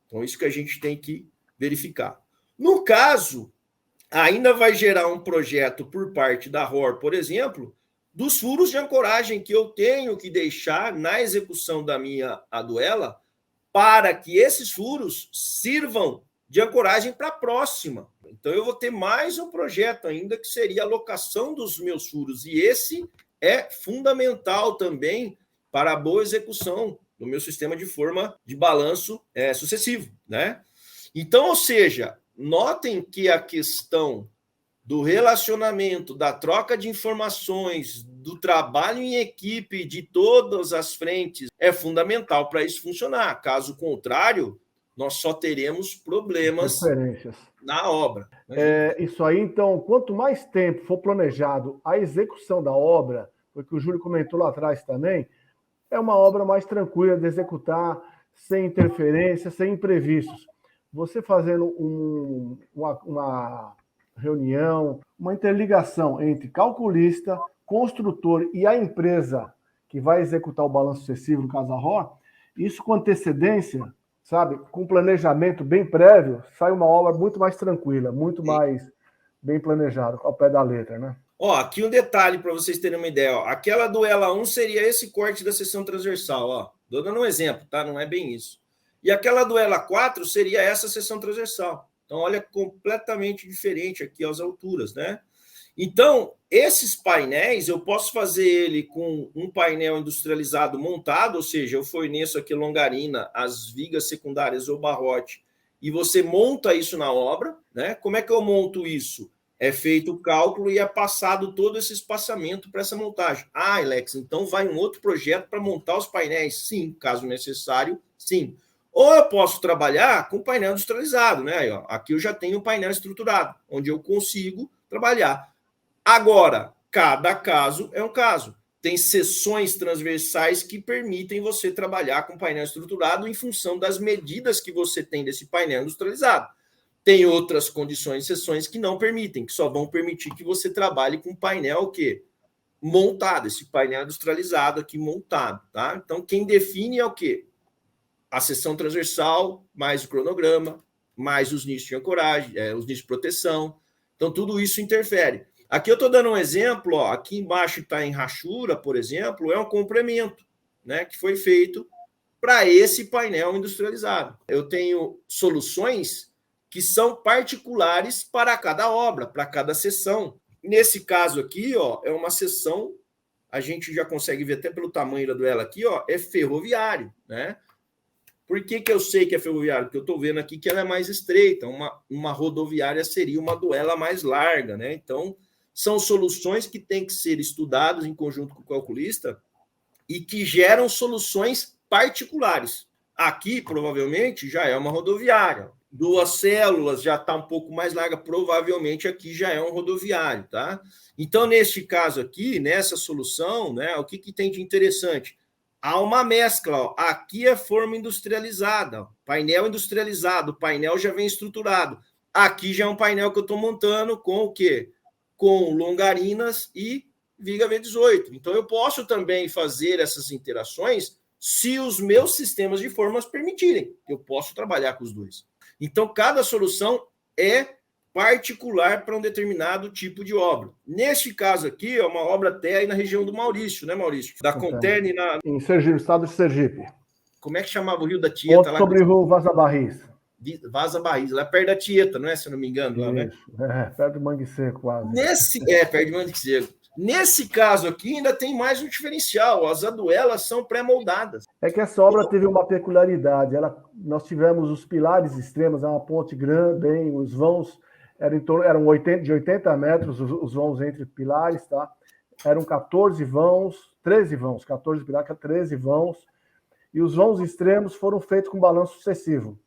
Então, isso que a gente tem que verificar. No caso, ainda vai gerar um projeto por parte da ROR, por exemplo, dos furos de ancoragem que eu tenho que deixar na execução da minha aduela para que esses furos sirvam de ancoragem para a próxima. Então, eu vou ter mais um projeto ainda, que seria a locação dos meus furos. E esse é fundamental também para a boa execução do meu sistema de forma de balanço sucessivo, né? Então, ou seja, notem que a questão do relacionamento, da troca de informações, do trabalho em equipe de todas as frentes é fundamental para isso funcionar. Caso contrário, nós só teremos problemas na obra. Isso aí, então, quanto mais tempo for planejado a execução da obra, porque o Júlio comentou lá atrás também, é uma obra mais tranquila de executar, sem interferência, sem imprevistos. Você fazendo uma reunião, uma interligação entre calculista, construtor e a empresa que vai executar o balanço sucessivo, no caso a ROR, isso com antecedência, sabe, com planejamento bem prévio, sai uma obra muito mais tranquila, muito mais bem planejada, ao pé da letra, né? Ó, aqui um detalhe para vocês terem uma ideia. Ó. Aquela duela 1 seria esse corte da seção transversal. Ó. Estou dando um exemplo, tá? Não é bem isso. E aquela duela 4 seria essa seção transversal. Então, olha, completamente diferente aqui as alturas, né? Então, esses painéis, eu posso fazer ele com um painel industrializado montado, ou seja, eu forneço aqui longarina, as vigas secundárias ou barrote, e você monta isso na obra, né? Como é que eu monto isso? É feito o cálculo e é passado todo esse espaçamento para essa montagem. Ah, Alex, então vai um outro projeto para montar os painéis? Sim, caso necessário, sim. Ou eu posso trabalhar com painel industrializado, né? Aí, ó, aqui eu já tenho um painel estruturado, onde eu consigo trabalhar. Agora, cada caso é um caso. Tem seções transversais que permitem você trabalhar com painel estruturado em função das medidas que você tem desse painel industrializado. Tem outras condições, seções que não permitem, que só vão permitir que você trabalhe com painel o quê? Montado, esse painel industrializado aqui montado, tá? Então, quem define é o quê? A seção transversal, mais o cronograma, mais os nichos de ancoragem, os nichos de proteção. Então, tudo isso interfere. Aqui eu estou dando um exemplo, ó, aqui embaixo está em rachura, por exemplo, é um complemento, né, que foi feito para esse painel industrializado. Eu tenho soluções que são particulares para cada obra, para cada seção. Nesse caso aqui, ó, é uma seção, a gente já consegue ver até pelo tamanho da duela aqui, ó, é ferroviário, né? Por que eu sei que é ferroviário? Porque eu estou vendo aqui que ela é mais estreita, uma rodoviária seria uma duela mais larga, né? Então, são soluções que têm que ser estudadas em conjunto com o calculista e que geram soluções particulares. Aqui, provavelmente, já é uma rodoviária. 2 células já está um pouco mais larga, provavelmente aqui já é um rodoviário, tá? Então, neste caso aqui, nessa solução, né, o que tem de interessante? Há uma mescla, ó. Aqui é forma industrializada, ó. Painel industrializado, o painel já vem estruturado. Aqui já é um painel que eu estou montando com o quê? Com longarinas e viga V18. Então, eu posso também fazer essas interações se os meus sistemas de formas permitirem. Eu posso trabalhar com os dois. Então, cada solução é particular para um determinado tipo de obra. Neste caso aqui, é uma obra até aí na região do Maurício, né, Maurício? Da Conterne em Sergipe, estado de Sergipe. Como é que chamava o Rio da Tieta? Lá sobre o Rio Vaza Barris. Vaza Barris, lá perto da Tieta, não é? Se eu não me engano, lá, né? Perto do Mangue Seco, quase. Perto do Mangue Seco. Nesse caso aqui, ainda tem mais um diferencial. As aduelas são pré-moldadas. É que essa obra teve uma peculiaridade. Nós tivemos os pilares extremos, uma ponte grande, bem, os vãos eram de 80 metros, os vãos entre pilares, tá? Eram 14 vãos, 13 vãos, 14 pilares, 13 vãos. E os vãos extremos foram feitos com balanço sucessivo.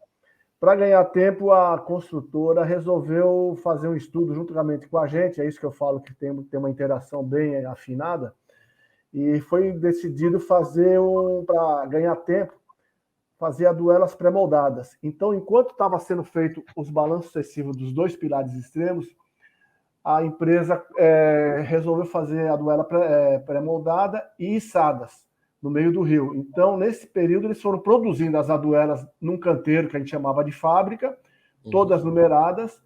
Para ganhar tempo, a construtora resolveu fazer um estudo juntamente com a gente, é isso que eu falo, que tem uma interação bem afinada, e foi decidido fazer, para ganhar tempo, fazer duelas pré-moldadas. Então, enquanto estava sendo feito os balanços sucessivos dos 2 pilares extremos, a empresa resolveu fazer a duela pré-moldada e içadas no meio do rio. Então, nesse período, eles foram produzindo as aduelas num canteiro que a gente chamava de fábrica, todas numeradas,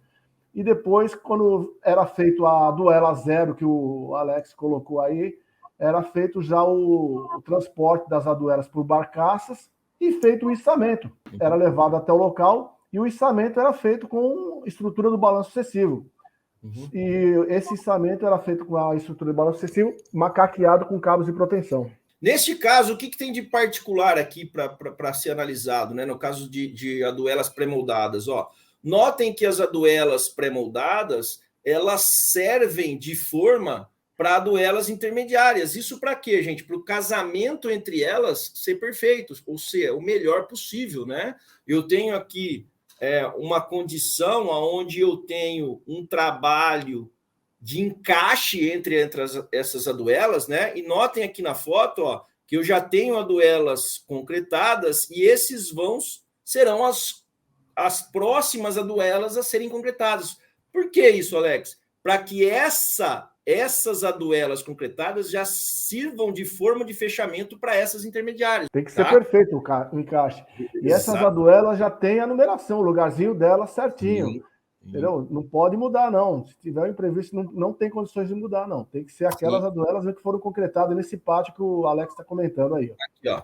e depois, quando era feito a duela 0, que o Alex colocou aí, era feito já o transporte das aduelas por barcaças e feito o içamento. Era levado até o local e o içamento era feito com estrutura do balanço sucessivo. E esse içamento era feito com a estrutura do balanço sucessivo macaqueado com cabos de proteção. Neste caso, o que tem de particular aqui para ser analisado, né? No caso de aduelas pré-moldadas, ó, notem que as aduelas pré-moldadas, elas servem de forma para aduelas intermediárias. Isso para quê, gente? Para o casamento entre elas ser perfeito, ou ser o melhor possível, né? Eu tenho aqui uma condição onde eu tenho um trabalho de encaixe entre essas aduelas, né? E notem aqui na foto, ó, que eu já tenho aduelas concretadas e esses vãos serão as próximas aduelas a serem concretadas. Por que isso, Alex? Para que essas aduelas concretadas já sirvam de forma de fechamento para essas intermediárias. Tem que ser perfeito o encaixe. E essas aduelas já têm a numeração, o lugarzinho delas certinho. Entendeu? Não pode mudar, não. Se tiver um imprevisto, não tem condições de mudar, não. Tem que ser aquelas aduelas que foram concretadas nesse pátio que o Alex está comentando aí. Aqui, ó.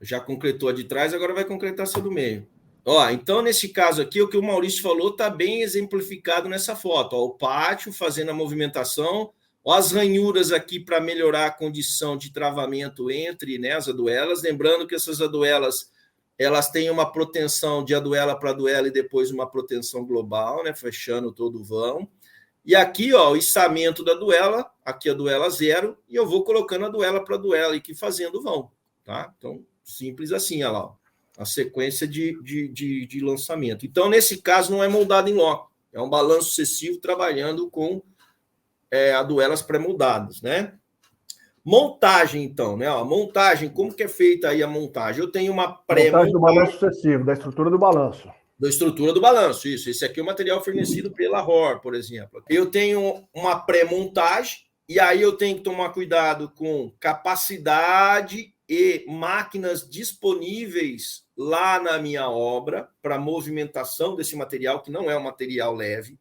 Já concretou a de trás, agora vai concretar essa do meio. Ó, então, nesse caso aqui, o que o Maurício falou está bem exemplificado nessa foto. Ó, o pátio fazendo a movimentação, ó, as ranhuras aqui para melhorar a condição de travamento entre, né, as aduelas. Lembrando que essas aduelas, elas têm uma proteção de aduela para aduela e depois uma proteção global, né, fechando todo o vão. E aqui, ó, o içamento da duela, aqui a duela 0, e eu vou colocando a duela para duela e aqui fazendo o vão, tá? Então, simples assim, olha lá, ó. A sequência de lançamento. Então, nesse caso, não é moldado em loco. É um balanço sucessivo trabalhando com aduelas pré-moldadas, né? Montagem, então, né? Ó, montagem, como que é feita aí a montagem? Eu tenho uma pré-montagem do balanço sucessivo, da estrutura do balanço. Da estrutura do balanço, isso. Esse aqui é o material fornecido pela ROR, por exemplo. Eu tenho uma pré-montagem, e aí eu tenho que tomar cuidado com capacidade e máquinas disponíveis lá na minha obra para movimentação desse material, que não é um material leve.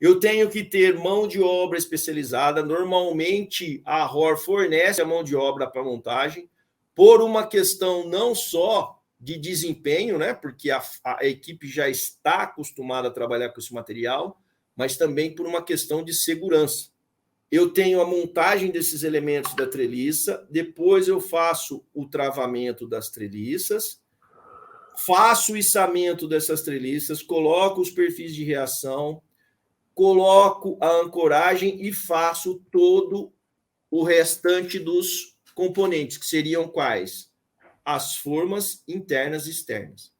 Eu tenho que ter mão de obra especializada. Normalmente, a ROR fornece a mão de obra para montagem, por uma questão não só de desempenho, né? Porque a equipe já está acostumada a trabalhar com esse material, mas também por uma questão de segurança. Eu tenho a montagem desses elementos da treliça, depois eu faço o travamento das treliças, faço o içamento dessas treliças, coloco os perfis de reação, coloco a ancoragem e faço todo o restante dos componentes, que seriam quais? As formas internas e externas.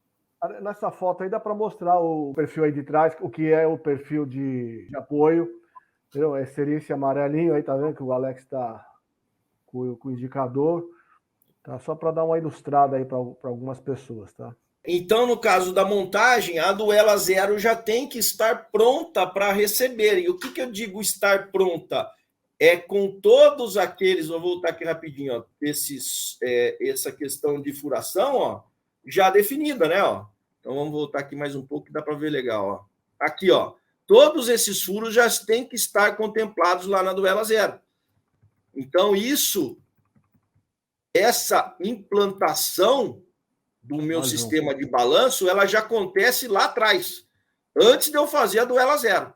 Nessa foto aí dá para mostrar o perfil aí de trás, o que é o perfil de apoio. Entendeu? Seria esse amarelinho aí, tá vendo que o Alex está com o indicador. Tá? Só para dar uma ilustrada aí para algumas pessoas, tá? Então, no caso da montagem, a duela 0 já tem que estar pronta para receber. E o que eu digo estar pronta? É com todos aqueles, vou voltar aqui rapidinho, ó, essa questão de furação, ó, já definida, né? Ó. Então, vamos voltar aqui mais um pouco, que dá para ver legal. Ó. Aqui, ó, todos esses furos já têm que estar contemplados lá na duela 0. Então, essa implantação do meu sistema de balanço, ela já acontece lá atrás, antes de eu fazer a duela 0.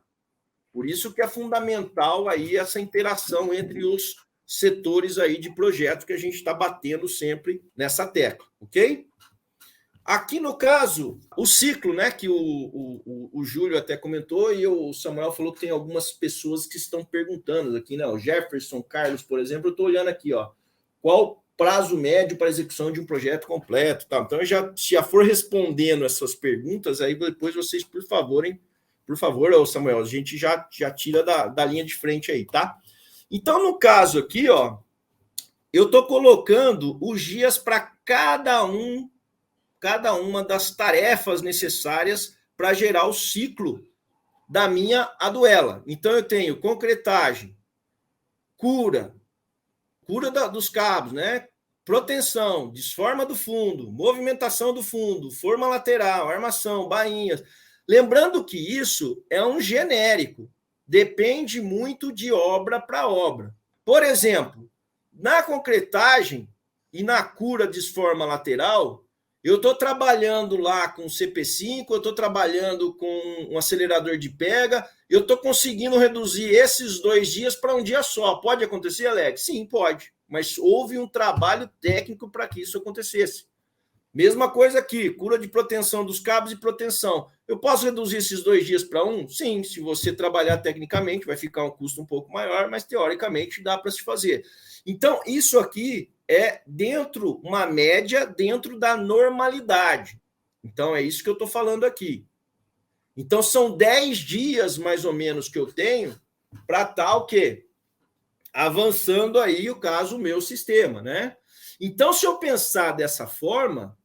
Por isso que é fundamental aí essa interação entre os setores aí de projeto que a gente está batendo sempre nessa tecla, ok? Aqui, no caso, o ciclo, né, que o Júlio até comentou e o Samuel falou que tem algumas pessoas que estão perguntando aqui, né? O Jefferson Carlos, por exemplo, eu estou olhando aqui, ó, qual prazo médio para execução de um projeto completo, tá? Então, já for respondendo essas perguntas, aí depois vocês, por favor, Samuel, a gente já tira da linha de frente aí, tá? Então, no caso aqui, ó, eu estou colocando os dias para cada uma das tarefas necessárias para gerar o ciclo da minha aduela. Então, eu tenho concretagem, cura dos cabos, né? Proteção, desforma do fundo, movimentação do fundo, forma lateral, armação, bainhas. Lembrando que isso é um genérico, depende muito de obra para obra. Por exemplo, na concretagem, e na cura disforma lateral, eu estou trabalhando lá com CP5, eu estou trabalhando com um acelerador de pega, eu estou conseguindo reduzir esses 2 dias para um dia só. Pode acontecer, Alex? Sim, pode. Mas houve um trabalho técnico para que isso acontecesse. Mesma coisa aqui, cura de proteção dos cabos e proteção. Eu posso reduzir esses 2 dias para 1? Sim, se você trabalhar tecnicamente, vai ficar um custo um pouco maior, mas teoricamente dá para se fazer. Então, isso aqui é uma média dentro da normalidade. Então, é isso que eu estou falando aqui. Então, são 10 dias, mais ou menos, que eu tenho para estar o quê? Avançando aí, o meu sistema, né? Então, se eu pensar dessa forma,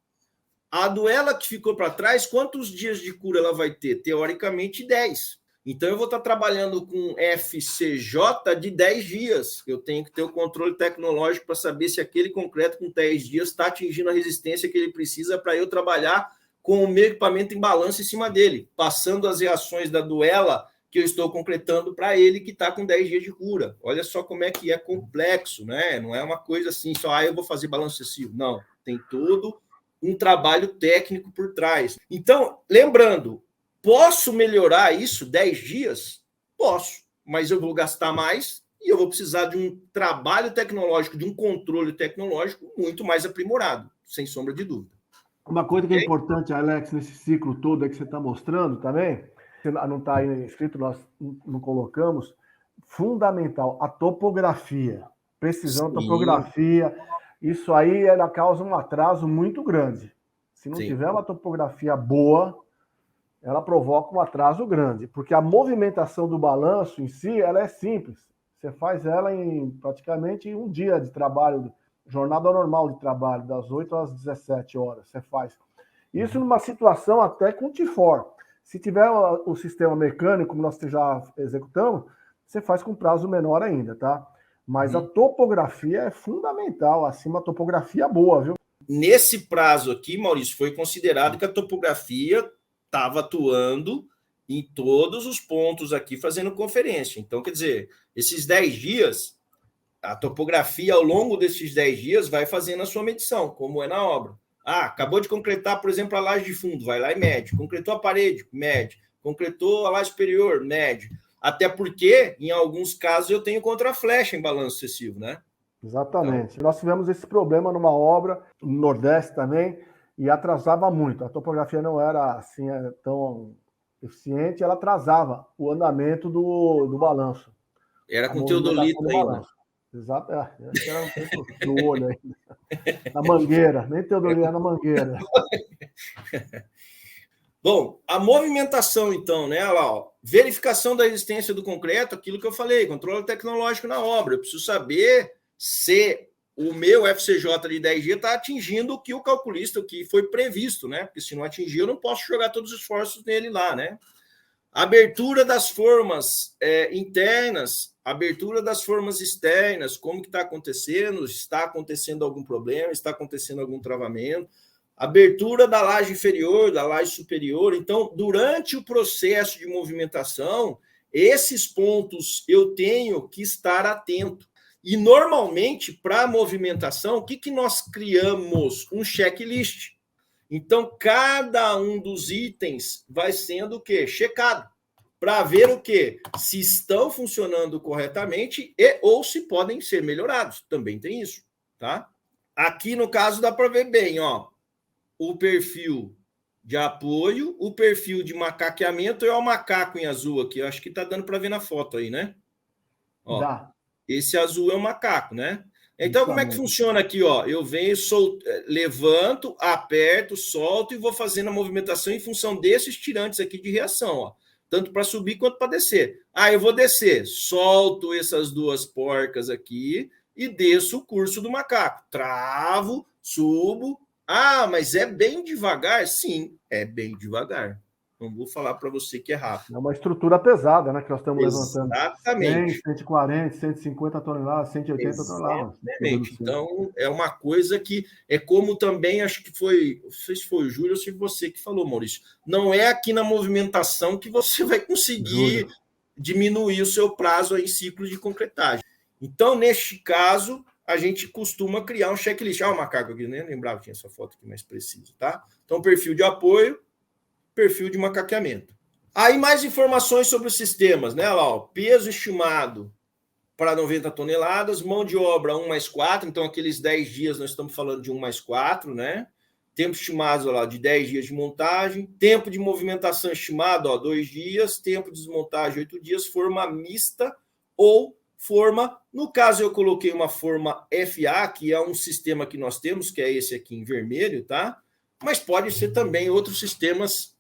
a Duela que ficou para trás, quantos dias de cura ela vai ter? Teoricamente, 10. Então, eu vou estar trabalhando com FCJ de 10 dias. Eu tenho que ter o controle tecnológico para saber se aquele concreto com 10 dias está atingindo a resistência que ele precisa para eu trabalhar com o meu equipamento em balanço em cima dele, passando as reações da Duela que eu estou concretando para ele que está com 10 dias de cura. Olha só como é que é complexo, né? Não é uma coisa assim, só eu vou fazer balanço excessivo. Não, tem todo um trabalho técnico por trás. Então, lembrando, posso melhorar isso 10 dias? Posso, mas eu vou gastar mais e eu vou precisar de um trabalho tecnológico, de um controle tecnológico muito mais aprimorado, sem sombra de dúvida. Uma coisa que é importante, Alex, nesse ciclo todo aí que você está mostrando também, não está aí escrito, nós não colocamos, fundamental, a topografia. Precisão da topografia. Isso aí ela causa um atraso muito grande. Se não tiver uma topografia boa, ela provoca um atraso grande, porque a movimentação do balanço em si, ela é simples. Você faz ela em praticamente um dia de trabalho, jornada normal de trabalho, das 8 às 17 horas, você faz. Isso numa situação até com TIFOR. Se tiver o sistema mecânico, como nós já executamos, você faz com prazo menor ainda, tá? Mas a topografia é fundamental, assim, uma topografia boa, viu? Nesse prazo aqui, Maurício, foi considerado que a topografia estava atuando em todos os pontos aqui, fazendo conferência. Então, quer dizer, esses 10 dias, a topografia ao longo desses 10 dias vai fazendo a sua medição, como é na obra. Acabou de concretar, por exemplo, a laje de fundo, vai lá e mede. Concretou a parede, mede. Concretou a laje superior, mede. Até porque, em alguns casos, eu tenho contraflecha em balanço excessivo, né? Exatamente. Então, nós tivemos esse problema numa obra no Nordeste também, e atrasava muito. A topografia não era assim tão eficiente, ela atrasava o andamento do balanço. Era com teodolito ainda. Exato, era um tempo do olho ainda. Na mangueira, nem teodolito, na mangueira. Bom, a movimentação, então, né? Olha lá, ó, verificação da resistência do concreto, aquilo que eu falei, controle tecnológico na obra. Eu preciso saber se o meu FCJ de 10 dias está atingindo o que o calculista, o que foi previsto, né? Porque se não atingir, eu não posso jogar todos os esforços nele lá, né? Abertura das formas internas, abertura das formas externas, como que está acontecendo? Está acontecendo algum problema? Está acontecendo algum travamento? Abertura da laje inferior, da laje superior. Então, durante o processo de movimentação, esses pontos eu tenho que estar atento. E, normalmente, para a movimentação, o que nós criamos? Um checklist. Então, cada um dos itens vai sendo o quê? Checado. Para ver o quê? Se estão funcionando corretamente ou se podem ser melhorados. Também tem isso, tá? Aqui, no caso, dá para ver bem, ó, o perfil de apoio, o perfil de macaqueamento é o macaco em azul aqui. Eu acho que está dando para ver na foto aí, né? Ó, dá. Esse azul é o macaco, né? Então, como é que funciona aqui? Ó? Eu venho, levanto, aperto, solto e vou fazendo a movimentação em função desses tirantes aqui de reação, ó. Tanto para subir quanto para descer. Eu vou descer, solto essas duas porcas aqui e desço o curso do macaco. Travo, subo. Mas é bem devagar? Sim, é bem devagar. Não vou falar para você que é rápido. É uma estrutura pesada, né? Que nós estamos levantando. Exatamente. 100, 140, 150 toneladas, 180 toneladas. Exatamente. Então, é uma coisa que é como também, acho que foi, não sei se foi o Júlio ou se você que falou, Maurício. Não é aqui na movimentação que você vai conseguir diminuir o seu prazo em ciclo de concretagem. Então, neste caso, a gente costuma criar um checklist. O macaco aqui, nem lembrava que tinha essa foto aqui mais precisa, tá? Então, perfil de apoio, perfil de macaqueamento. Aí, mais informações sobre os sistemas, né? Lá, ó, peso estimado para 90 toneladas, mão de obra 1+4, então aqueles 10 dias nós estamos falando de 1+4, né? Tempo estimado lá, de 10 dias de montagem, tempo de movimentação estimado, 2 dias, tempo de desmontagem 8 dias, forma mista ou forma, no caso eu coloquei uma forma FA, que é um sistema que nós temos, que é esse aqui em vermelho, tá? Mas pode ser também outros sistemas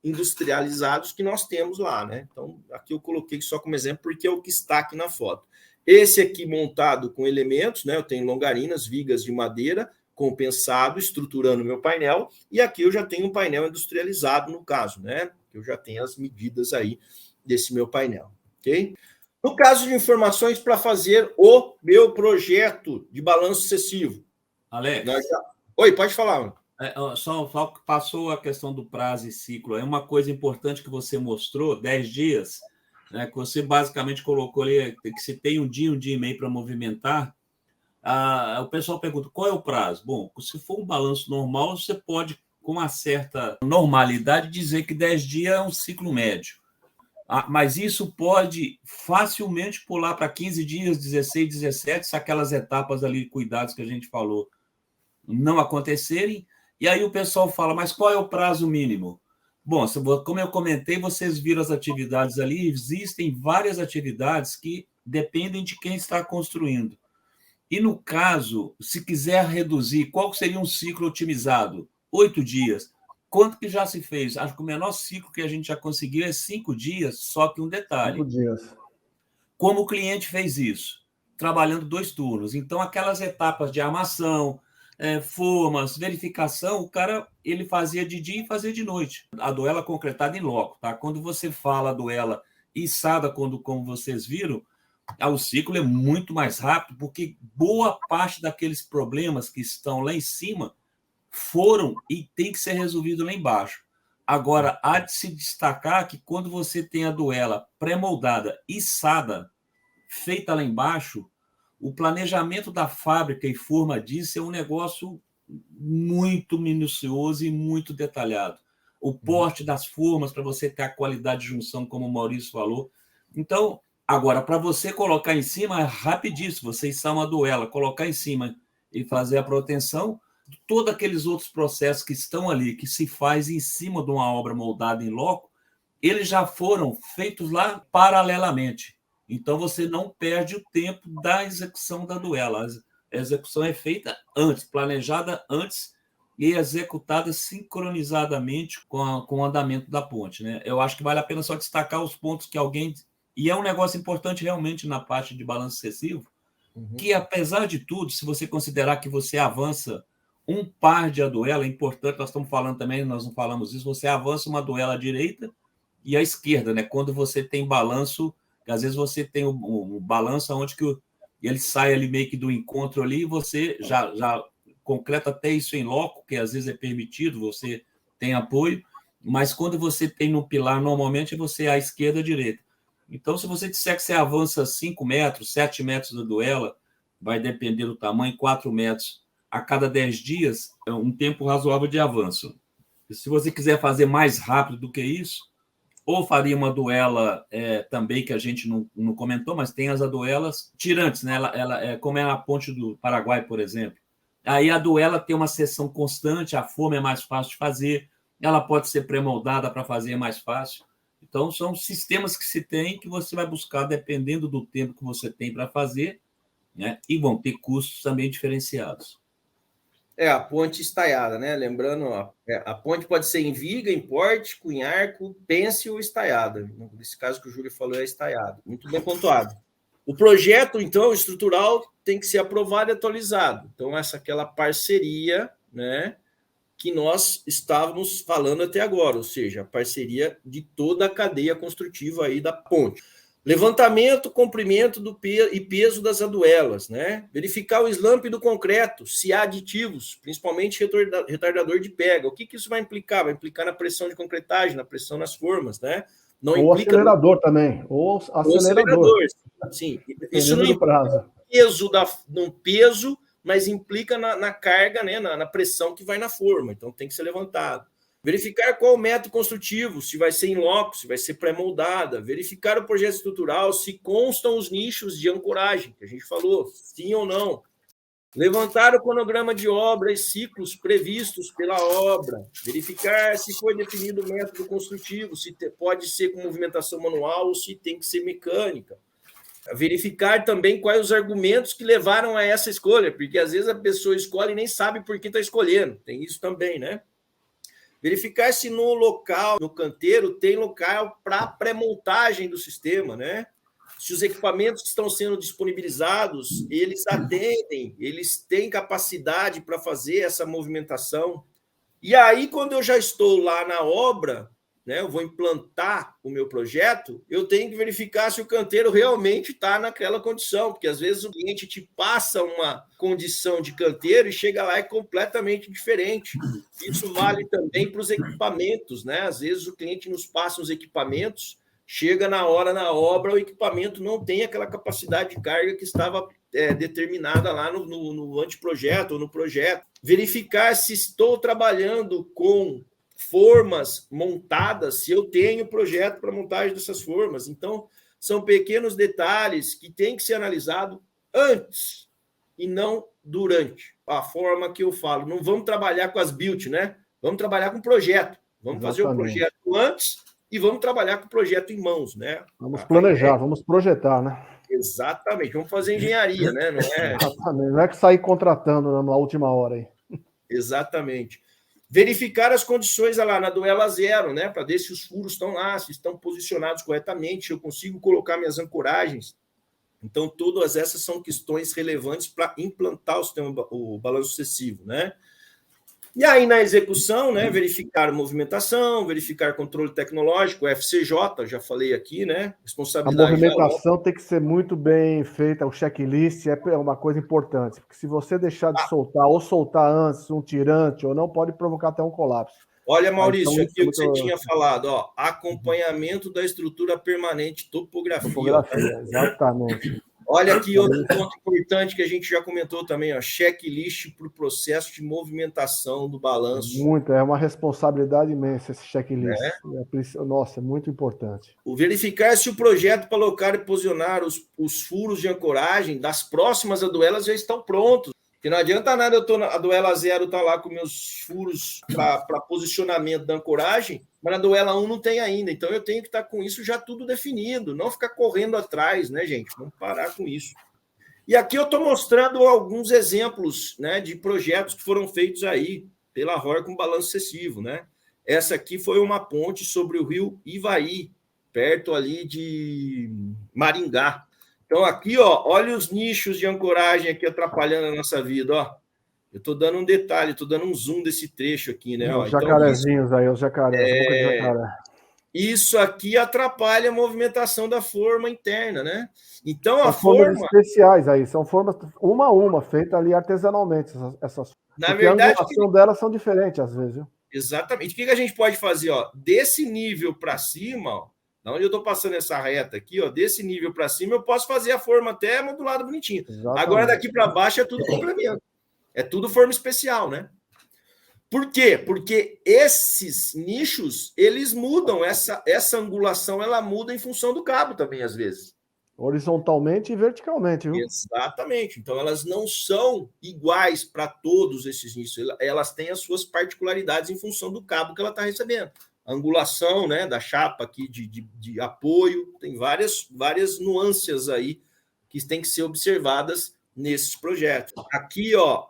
industrializados que nós temos lá, né? Então, aqui eu coloquei só como exemplo, porque é o que está aqui na foto. Esse aqui montado com elementos, né? Eu tenho longarinas, vigas de madeira, compensado, estruturando meu painel, e aqui eu já tenho um painel industrializado, no caso, né? Eu já tenho as medidas aí desse meu painel, ok? No caso de informações para fazer o meu projeto de balanço sucessivo. Alex. Oi, pode falar, mano. Só passou a questão do prazo e ciclo. É uma coisa importante que você mostrou, 10 dias, né, que você basicamente colocou ali, que se tem um dia e meio para movimentar. O pessoal pergunta, qual é o prazo? Bom, se for um balanço normal, você pode, com uma certa normalidade, dizer que 10 dias é um ciclo médio. Mas isso pode facilmente pular para 15 dias, 16, 17, se aquelas etapas ali, cuidados que a gente falou, não acontecerem. E aí o pessoal fala, mas qual é o prazo mínimo? Bom, como eu comentei, vocês viram as atividades ali, existem várias atividades que dependem de quem está construindo. E no caso, se quiser reduzir, qual seria um ciclo otimizado? 8 dias. Quanto que já se fez? Acho que o menor ciclo que a gente já conseguiu é 5 dias, só que um detalhe. 5 dias. Como o cliente fez isso? Trabalhando 2 turnos. Então, aquelas etapas de armação, formas, verificação, o cara ele fazia de dia e fazia de noite. A duela concretada em loco, tá? Quando você fala a duela içada, como vocês viram, o ciclo é muito mais rápido, porque boa parte daqueles problemas que estão lá em cima foram e tem que ser resolvido lá embaixo. Agora, há de se destacar que quando você tem a duela pré-moldada, içada, feita lá embaixo, o planejamento da fábrica e forma disso é um negócio muito minucioso e muito detalhado. O porte das formas, para você ter a qualidade de junção, como o Maurício falou. Então, agora, para você colocar em cima, é rapidíssimo. Você içar uma duela, colocar em cima e fazer a proteção, todos aqueles outros processos que estão ali, que se faz em cima de uma obra moldada em loco, eles já foram feitos lá paralelamente. Então, você não perde o tempo da execução da duela. A execução é feita antes, planejada antes e executada sincronizadamente com o andamento da ponte, né? Eu acho que vale a pena só destacar os pontos que alguém... E é um negócio importante realmente na parte de balanço sucessivo, que, apesar de tudo, se você considerar que você avança um par de a duela, é importante, nós estamos falando também, nós não falamos isso, você avança uma duela à direita e à esquerda, né? Quando você tem balanço... Às vezes você tem um balanço onde que ele sai ali meio que do encontro ali e você já concreta até isso em loco, que às vezes é permitido, você tem apoio, mas quando você tem no pilar, normalmente você é à esquerda e à direita. Então, se você disser que você avança 5 metros, 7 metros da duela, vai depender do tamanho, 4 metros a cada 10 dias, é um tempo razoável de avanço. E se você quiser fazer mais rápido do que isso, ou faria uma duela também, que a gente não comentou, mas tem as duelas tirantes, né? Ela como é na ponte do Paraguai, por exemplo. Aí a duela tem uma seção constante, a forma é mais fácil de fazer, ela pode ser pré-moldada para fazer mais fácil. Então, são sistemas que se tem que você vai buscar dependendo do tempo que você tem para fazer, né? E vão ter custos também diferenciados. A ponte estaiada, né? Lembrando, a ponte pode ser em viga, em porte, com arco, pence ou estaiada. Nesse caso que o Júlio falou é estaiado. Muito bem pontuado. O projeto, então, estrutural tem que ser aprovado e atualizado. Então, aquela parceria, né, que nós estávamos falando até agora, ou seja, a parceria de toda a cadeia construtiva aí da ponte. Levantamento, comprimento e peso das aduelas, né? Verificar o slump do concreto, se há aditivos, principalmente retardador de pega. O que isso vai implicar? Vai implicar na pressão de concretagem, na pressão nas formas, né? Não ou implica acelerador também, ou acelerador. Sim, isso não implica no peso, mas implica na carga, né, na pressão que vai na forma. Então tem que ser levantado. Verificar qual o método construtivo, se vai ser em loco, se vai ser pré-moldada. Verificar o projeto estrutural, se constam os nichos de ancoragem, que a gente falou, sim ou não. Levantar o cronograma de obra e ciclos previstos pela obra. Verificar se foi definido o método construtivo, se pode ser com movimentação manual ou se tem que ser mecânica. Verificar também quais os argumentos que levaram a essa escolha, porque às vezes a pessoa escolhe e nem sabe por que está escolhendo. Tem isso também, né? Verificar se no local, no canteiro, tem local para pré-montagem do sistema, né? Se os equipamentos que estão sendo disponibilizados, eles atendem, eles têm capacidade para fazer essa movimentação. E aí, quando eu já estou lá na obra, né, eu vou implantar o meu projeto, eu tenho que verificar se o canteiro realmente está naquela condição, porque às vezes o cliente te passa uma condição de canteiro e chega lá e é completamente diferente. Isso vale também para os equipamentos, né? Às vezes o cliente nos passa os equipamentos, chega na hora na obra, o equipamento não tem aquela capacidade de carga que estava determinada lá no anteprojeto ou no projeto. Verificar se estou trabalhando com formas montadas, se eu tenho projeto para montagem dessas formas. Então, são pequenos detalhes que têm que ser analisados antes e não durante. A forma que eu falo, não vamos trabalhar com as build, né? Vamos trabalhar com projeto. Vamos fazer o projeto antes e vamos trabalhar com o projeto em mãos, né? Vamos planejar, vamos projetar, né? Exatamente, vamos fazer engenharia, né? Não é... Exatamente, não é que sair contratando na última hora aí. Exatamente. Verificar as condições lá na duela zero, né? Para ver se os furos estão lá, se estão posicionados corretamente, se eu consigo colocar minhas ancoragens. Então, todas essas são questões relevantes para implantar o balanço sucessivo, né? E aí, na execução, né, verificar a movimentação, verificar controle tecnológico, FCJ, já falei aqui, né? Responsabilidade. A movimentação tem que ser muito bem feita, o checklist é uma coisa importante, porque se você deixar de soltar, ou soltar antes um tirante, ou não, pode provocar até um colapso. Olha, Maurício, então, aqui o que você tinha falado, ó, acompanhamento da estrutura permanente, topografia. Topografia, exatamente. Olha aqui outro ponto importante que a gente já comentou também, ó, checklist para o processo de movimentação do balanço. É uma responsabilidade imensa esse checklist. Nossa, é muito importante. O verificar se o projeto para alocar e posicionar os furos de ancoragem das próximas aduelas já estão prontos. Porque não adianta nada a duela 0 tá lá com meus furos para posicionamento da ancoragem, mas na duela 1 não tem ainda. Então eu tenho que estar com isso já tudo definido, não ficar correndo atrás, né, gente? Vamos parar com isso. E aqui eu estou mostrando alguns exemplos, né, de projetos que foram feitos aí pela ROR com balanço sucessivo, né? Essa aqui foi uma ponte sobre o rio Ivaí, perto ali de Maringá. Então, aqui, ó, olha os nichos de ancoragem aqui atrapalhando a nossa vida, ó. Eu estou dando um detalhe, estou dando um zoom desse trecho aqui, né? Os jacarezinhos então, aí, os jacarés, boca de jacaré. Isso aqui atrapalha a movimentação da forma interna, né? Então, são a formas especiais aí, são formas uma a uma, feitas ali artesanalmente, essas. Na verdade, a angulação delas são diferentes, às vezes, viu? Exatamente. O que a gente pode fazer, ó? Desse nível para cima, ó, da onde eu estou passando essa reta aqui, ó, desse nível para cima, eu posso fazer a forma até modulada bonitinho. Exatamente. Agora, daqui para baixo é tudo complemento. É tudo forma especial, né? Por quê? Porque esses nichos, eles mudam, essa angulação, ela muda em função do cabo também, às vezes. Horizontalmente e verticalmente, viu? Exatamente. Então, elas não são iguais para todos esses nichos. Elas têm as suas particularidades em função do cabo que ela está recebendo. A angulação, né, da chapa aqui de apoio, tem várias nuances aí que têm que ser observadas nesses projetos. Aqui, ó,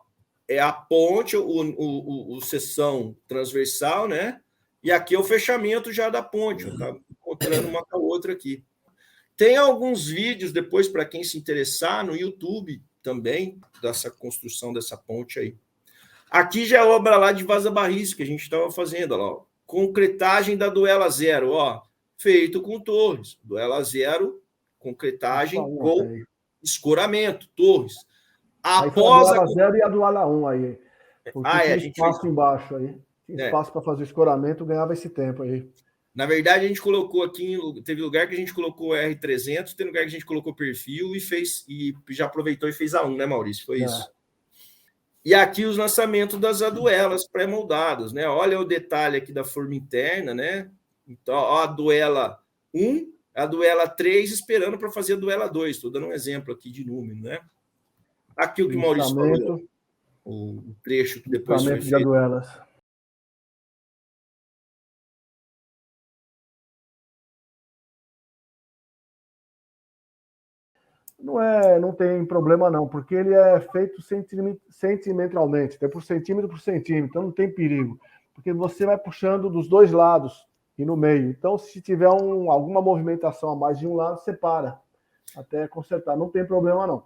é a ponte, o seção transversal, né? E aqui é o fechamento já da ponte, tá encontrando uma com a outra aqui. Tem alguns vídeos depois, para quem se interessar, no YouTube também, dessa construção dessa ponte aí. Aqui já é obra lá de Vaza Barris, que a gente estava fazendo, ó. Concretagem da duela 0, ó, feito com torres. Duela 0, concretagem com escoramento, torres. Após a duela 0 e a duela 1 aí. Porque tinha espaço embaixo aí. Tinha espaço para fazer escoramento, ganhava esse tempo aí. Na verdade, a gente colocou aqui, teve lugar que a gente colocou R300, tem lugar que a gente colocou perfil e já aproveitou e fez A1, né, Maurício? Foi isso. E aqui os lançamentos das aduelas pré-moldadas, né? Olha o detalhe aqui da forma interna, né? Então, ó, a duela 1, a duela 3 esperando para fazer a duela 2. Estou dando um exemplo aqui de número, né? Aqui o que o Maurício falou, o trecho que depois foi feito. De aduelas. Não tem problema não, porque ele é feito sentimentalmente, é por centímetro, então não tem perigo, porque você vai puxando dos dois lados e no meio. Então, se tiver alguma movimentação a mais de um lado, você para até consertar, não tem problema não.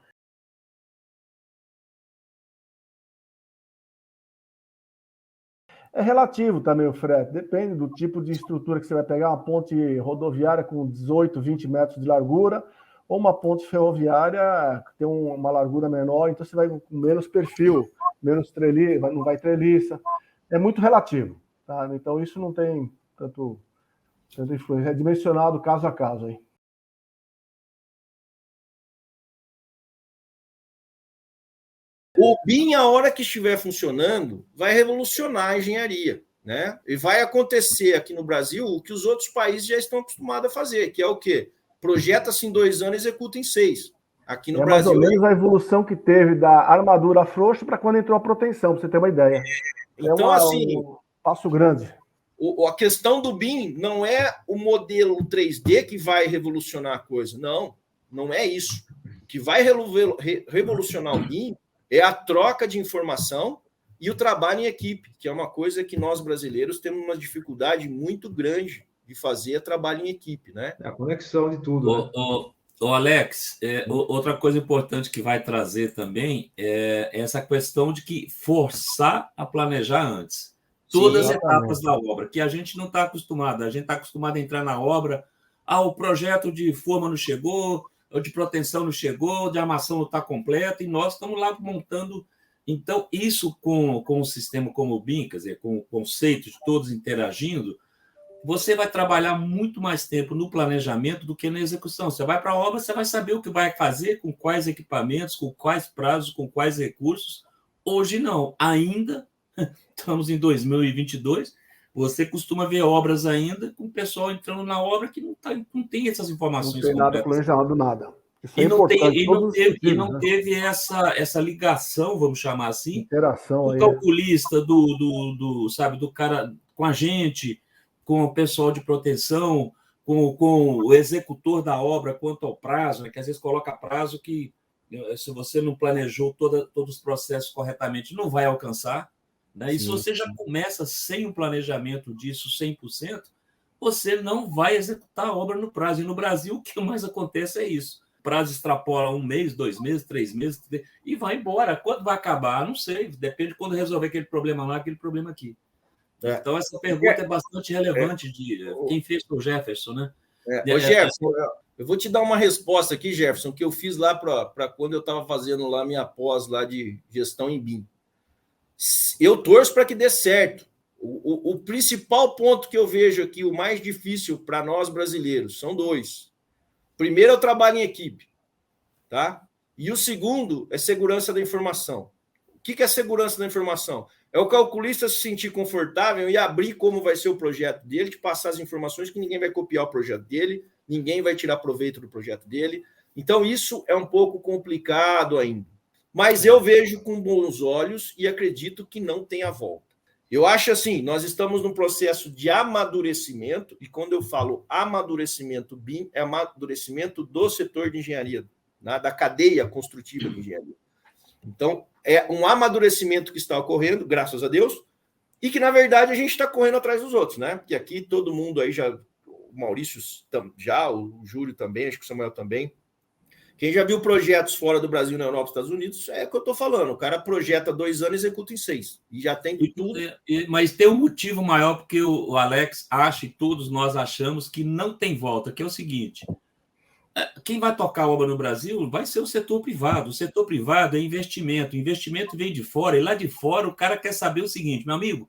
É relativo também o frete, depende do tipo de estrutura que você vai pegar, uma ponte rodoviária com 18, 20 metros de largura, ou uma ponte ferroviária que tem uma largura menor, então você vai com menos perfil, menos treliça, não vai treliça. É muito relativo, tá? Então isso não tem tanto influência, é dimensionado caso a caso aí. O BIM, a hora que estiver funcionando, vai revolucionar a engenharia, né? E vai acontecer aqui no Brasil o que os outros países já estão acostumados a fazer, que é o quê? Projeta-se em 2 anos e executa em 6. Aqui no Brasil... mais ou menos a evolução que teve da armadura frouxa para quando entrou a proteção, para você ter uma ideia. Então, assim... um passo grande. A questão do BIM não é o modelo 3D que vai revolucionar a coisa. Não é isso. O que vai revolucionar o BIM é a troca de informação e o trabalho em equipe, que é uma coisa que nós brasileiros temos uma dificuldade muito grande de fazer trabalho em equipe, né? A conexão de tudo. Alex, outra coisa importante que vai trazer também é essa questão de que forçar a planejar antes. Todas as etapas da obra, que a gente não está acostumado. A gente está acostumado a entrar na obra, o projeto de forma não chegou, o de proteção não chegou, de armação não está completo, e nós estamos lá montando. Então, isso com um sistema como o BIM, quer dizer, com o conceito de todos interagindo, você vai trabalhar muito mais tempo no planejamento do que na execução. Você vai para a obra, você vai saber o que vai fazer, com quais equipamentos, com quais prazos, com quais recursos. Hoje não, ainda estamos em 2022, você costuma ver obras ainda com o pessoal entrando na obra que não tem essas informações. Não tem nada planejado, nada. Isso é não teve essa ligação, vamos chamar assim, interação do calculista, do cara com a gente, com o pessoal de proteção, com o executor da obra quanto ao prazo, né? Que às vezes coloca prazo que, se você não planejou todos os processos corretamente, não vai alcançar. Né? E se você já começa sem um planejamento disso 100%, você não vai executar a obra no prazo. E no Brasil, o que mais acontece é isso. O prazo extrapola 1 mês, 2 meses, 3 meses, e vai embora. Quando vai acabar? Não sei. Depende de quando resolver aquele problema lá, aquele problema aqui. Então, essa pergunta é bastante relevante. Quem fez foi o Jefferson, né? Ô, Jefferson, eu vou te dar uma resposta aqui, Jefferson, que eu fiz lá para quando eu estava fazendo lá minha pós lá de gestão em BIM. Eu torço para que dê certo. O principal ponto que eu vejo aqui, o mais difícil para nós brasileiros, são 2. Primeiro é o trabalho em equipe, tá? E o segundo é segurança da informação. O que é segurança da informação? É o calculista se sentir confortável e abrir como vai ser o projeto dele, de passar as informações que ninguém vai copiar o projeto dele, ninguém vai tirar proveito do projeto dele. Então, isso é um pouco complicado ainda. Mas eu vejo com bons olhos e acredito que não tenha volta. Eu acho assim, nós estamos num processo de amadurecimento, e quando eu falo amadurecimento BIM, é amadurecimento do setor de engenharia, né, da cadeia construtiva de engenharia. Então, é um amadurecimento que está ocorrendo, graças a Deus, e que, na verdade, a gente está correndo atrás dos outros, né? Porque aqui todo mundo aí já, o Maurício já, o Júlio também, acho que o Samuel também. Quem já viu projetos fora do Brasil, na Europa, nos Estados Unidos, é o que eu estou falando. O cara projeta 2 anos e executa em 6. E já tem tudo. Mas tem um motivo maior, porque o Alex acha, e todos nós achamos, que não tem volta, que é o seguinte: quem vai tocar a obra no Brasil vai ser o setor privado. O setor privado é investimento. O investimento vem de fora, e lá de fora o cara quer saber o seguinte, meu amigo,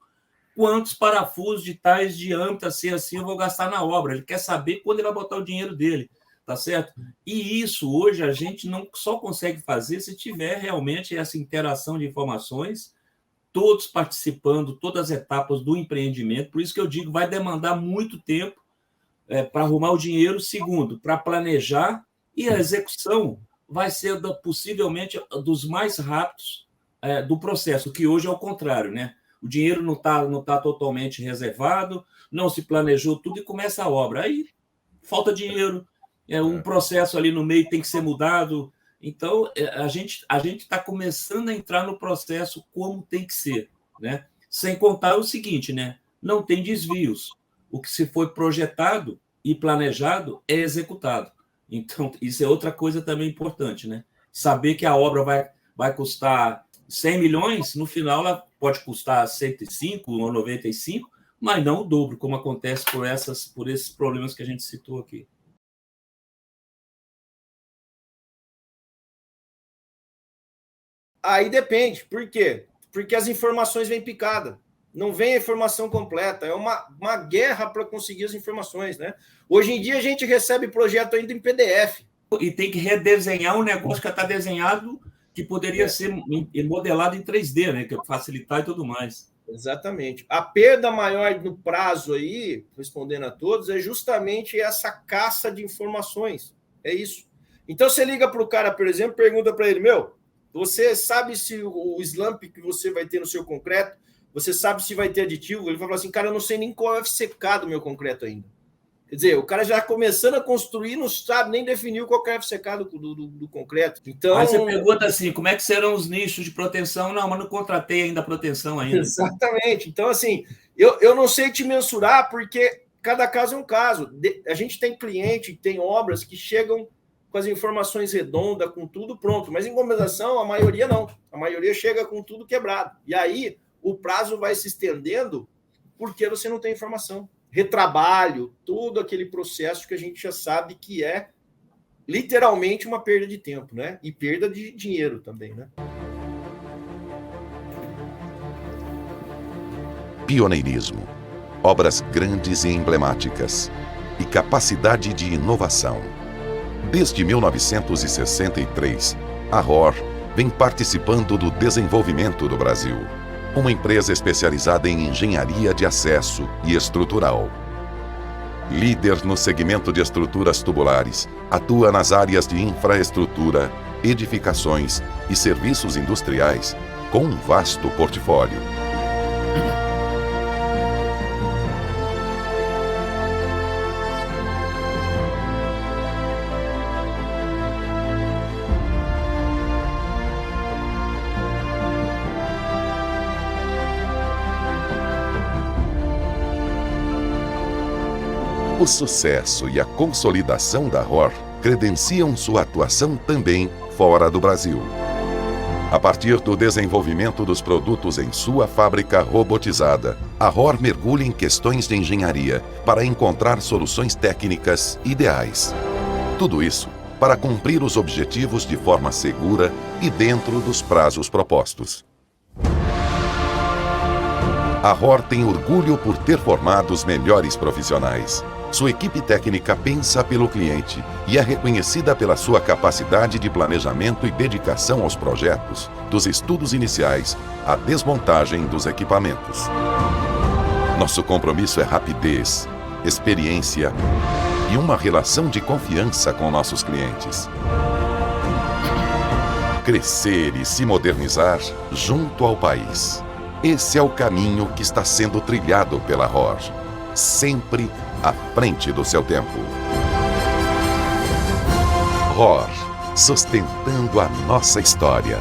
quantos parafusos de tais diâmetro assim eu vou gastar na obra. Ele quer saber quando ele vai botar o dinheiro dele, tá certo? E isso hoje a gente não só consegue fazer se tiver realmente essa interação de informações, todos participando, todas as etapas do empreendimento. Por isso que eu digo, vai demandar muito tempo para arrumar o dinheiro. Segundo, para planejar, e a execução vai ser possivelmente dos mais rápidos do processo, que hoje é o contrário, né? O dinheiro não tá totalmente reservado, não se planejou tudo e começa a obra. Aí falta dinheiro, um processo ali no meio tem que ser mudado. Então, a gente está começando a entrar no processo como tem que ser, né? Sem contar o seguinte, né? Não tem desvios. O que se foi projetado e planejado é executado. Então, isso é outra coisa também importante, né? Saber que a obra vai custar 100 milhões, no final ela pode custar 105 ou 95, mas não o dobro, como acontece por esses problemas que a gente citou aqui. Aí depende. Por quê? Porque as informações vêm picada. Não vem a informação completa. É uma guerra para conseguir as informações, né? Hoje em dia a gente recebe projeto ainda em PDF. E tem que redesenhar um negócio que está desenhado, que poderia ser modelado em 3D, né? Que é facilitar e tudo mais. Exatamente. A perda maior no prazo aí, respondendo a todos, é justamente essa caça de informações. É isso. Então você liga para o cara, por exemplo, pergunta para ele, você sabe se o slump que você vai ter no seu concreto, você sabe se vai ter aditivo? Ele vai falar assim, cara, eu não sei nem qual é o FCK do meu concreto ainda. Quer dizer, o cara já começando a construir, não sabe nem definir qual é o FCK do concreto. Então, aí você pergunta assim, como é que serão os nichos de proteção? Não, mas não contratei ainda a proteção ainda. Exatamente. Então, assim, eu não sei te mensurar, porque cada caso é um caso. A gente tem cliente, tem obras que chegam com as informações redondas, com tudo pronto, mas em compensação, a maioria não. A maioria chega com tudo quebrado. E aí, o prazo vai se estendendo porque você não tem informação. Retrabalho, todo aquele processo que a gente já sabe que é literalmente uma perda de tempo, né? E perda de dinheiro também, né? Pioneirismo, obras grandes e emblemáticas e capacidade de inovação. Desde 1963, a ROR vem participando do desenvolvimento do Brasil. Uma empresa especializada em engenharia de acesso e estrutural. Líder no segmento de estruturas tubulares, atua nas áreas de infraestrutura, edificações e serviços industriais, com um vasto portfólio. O sucesso e a consolidação da ROR credenciam sua atuação também fora do Brasil. A partir do desenvolvimento dos produtos em sua fábrica robotizada, a ROR mergulha em questões de engenharia para encontrar soluções técnicas ideais. Tudo isso para cumprir os objetivos de forma segura e dentro dos prazos propostos. A ROR tem orgulho por ter formado os melhores profissionais. Sua equipe técnica pensa pelo cliente e é reconhecida pela sua capacidade de planejamento e dedicação aos projetos, dos estudos iniciais à desmontagem dos equipamentos. Nosso compromisso é rapidez, experiência e uma relação de confiança com nossos clientes. Crescer e se modernizar junto ao país. Esse é o caminho que está sendo trilhado pela ROR, sempre à frente do seu tempo. ROR, sustentando a nossa história.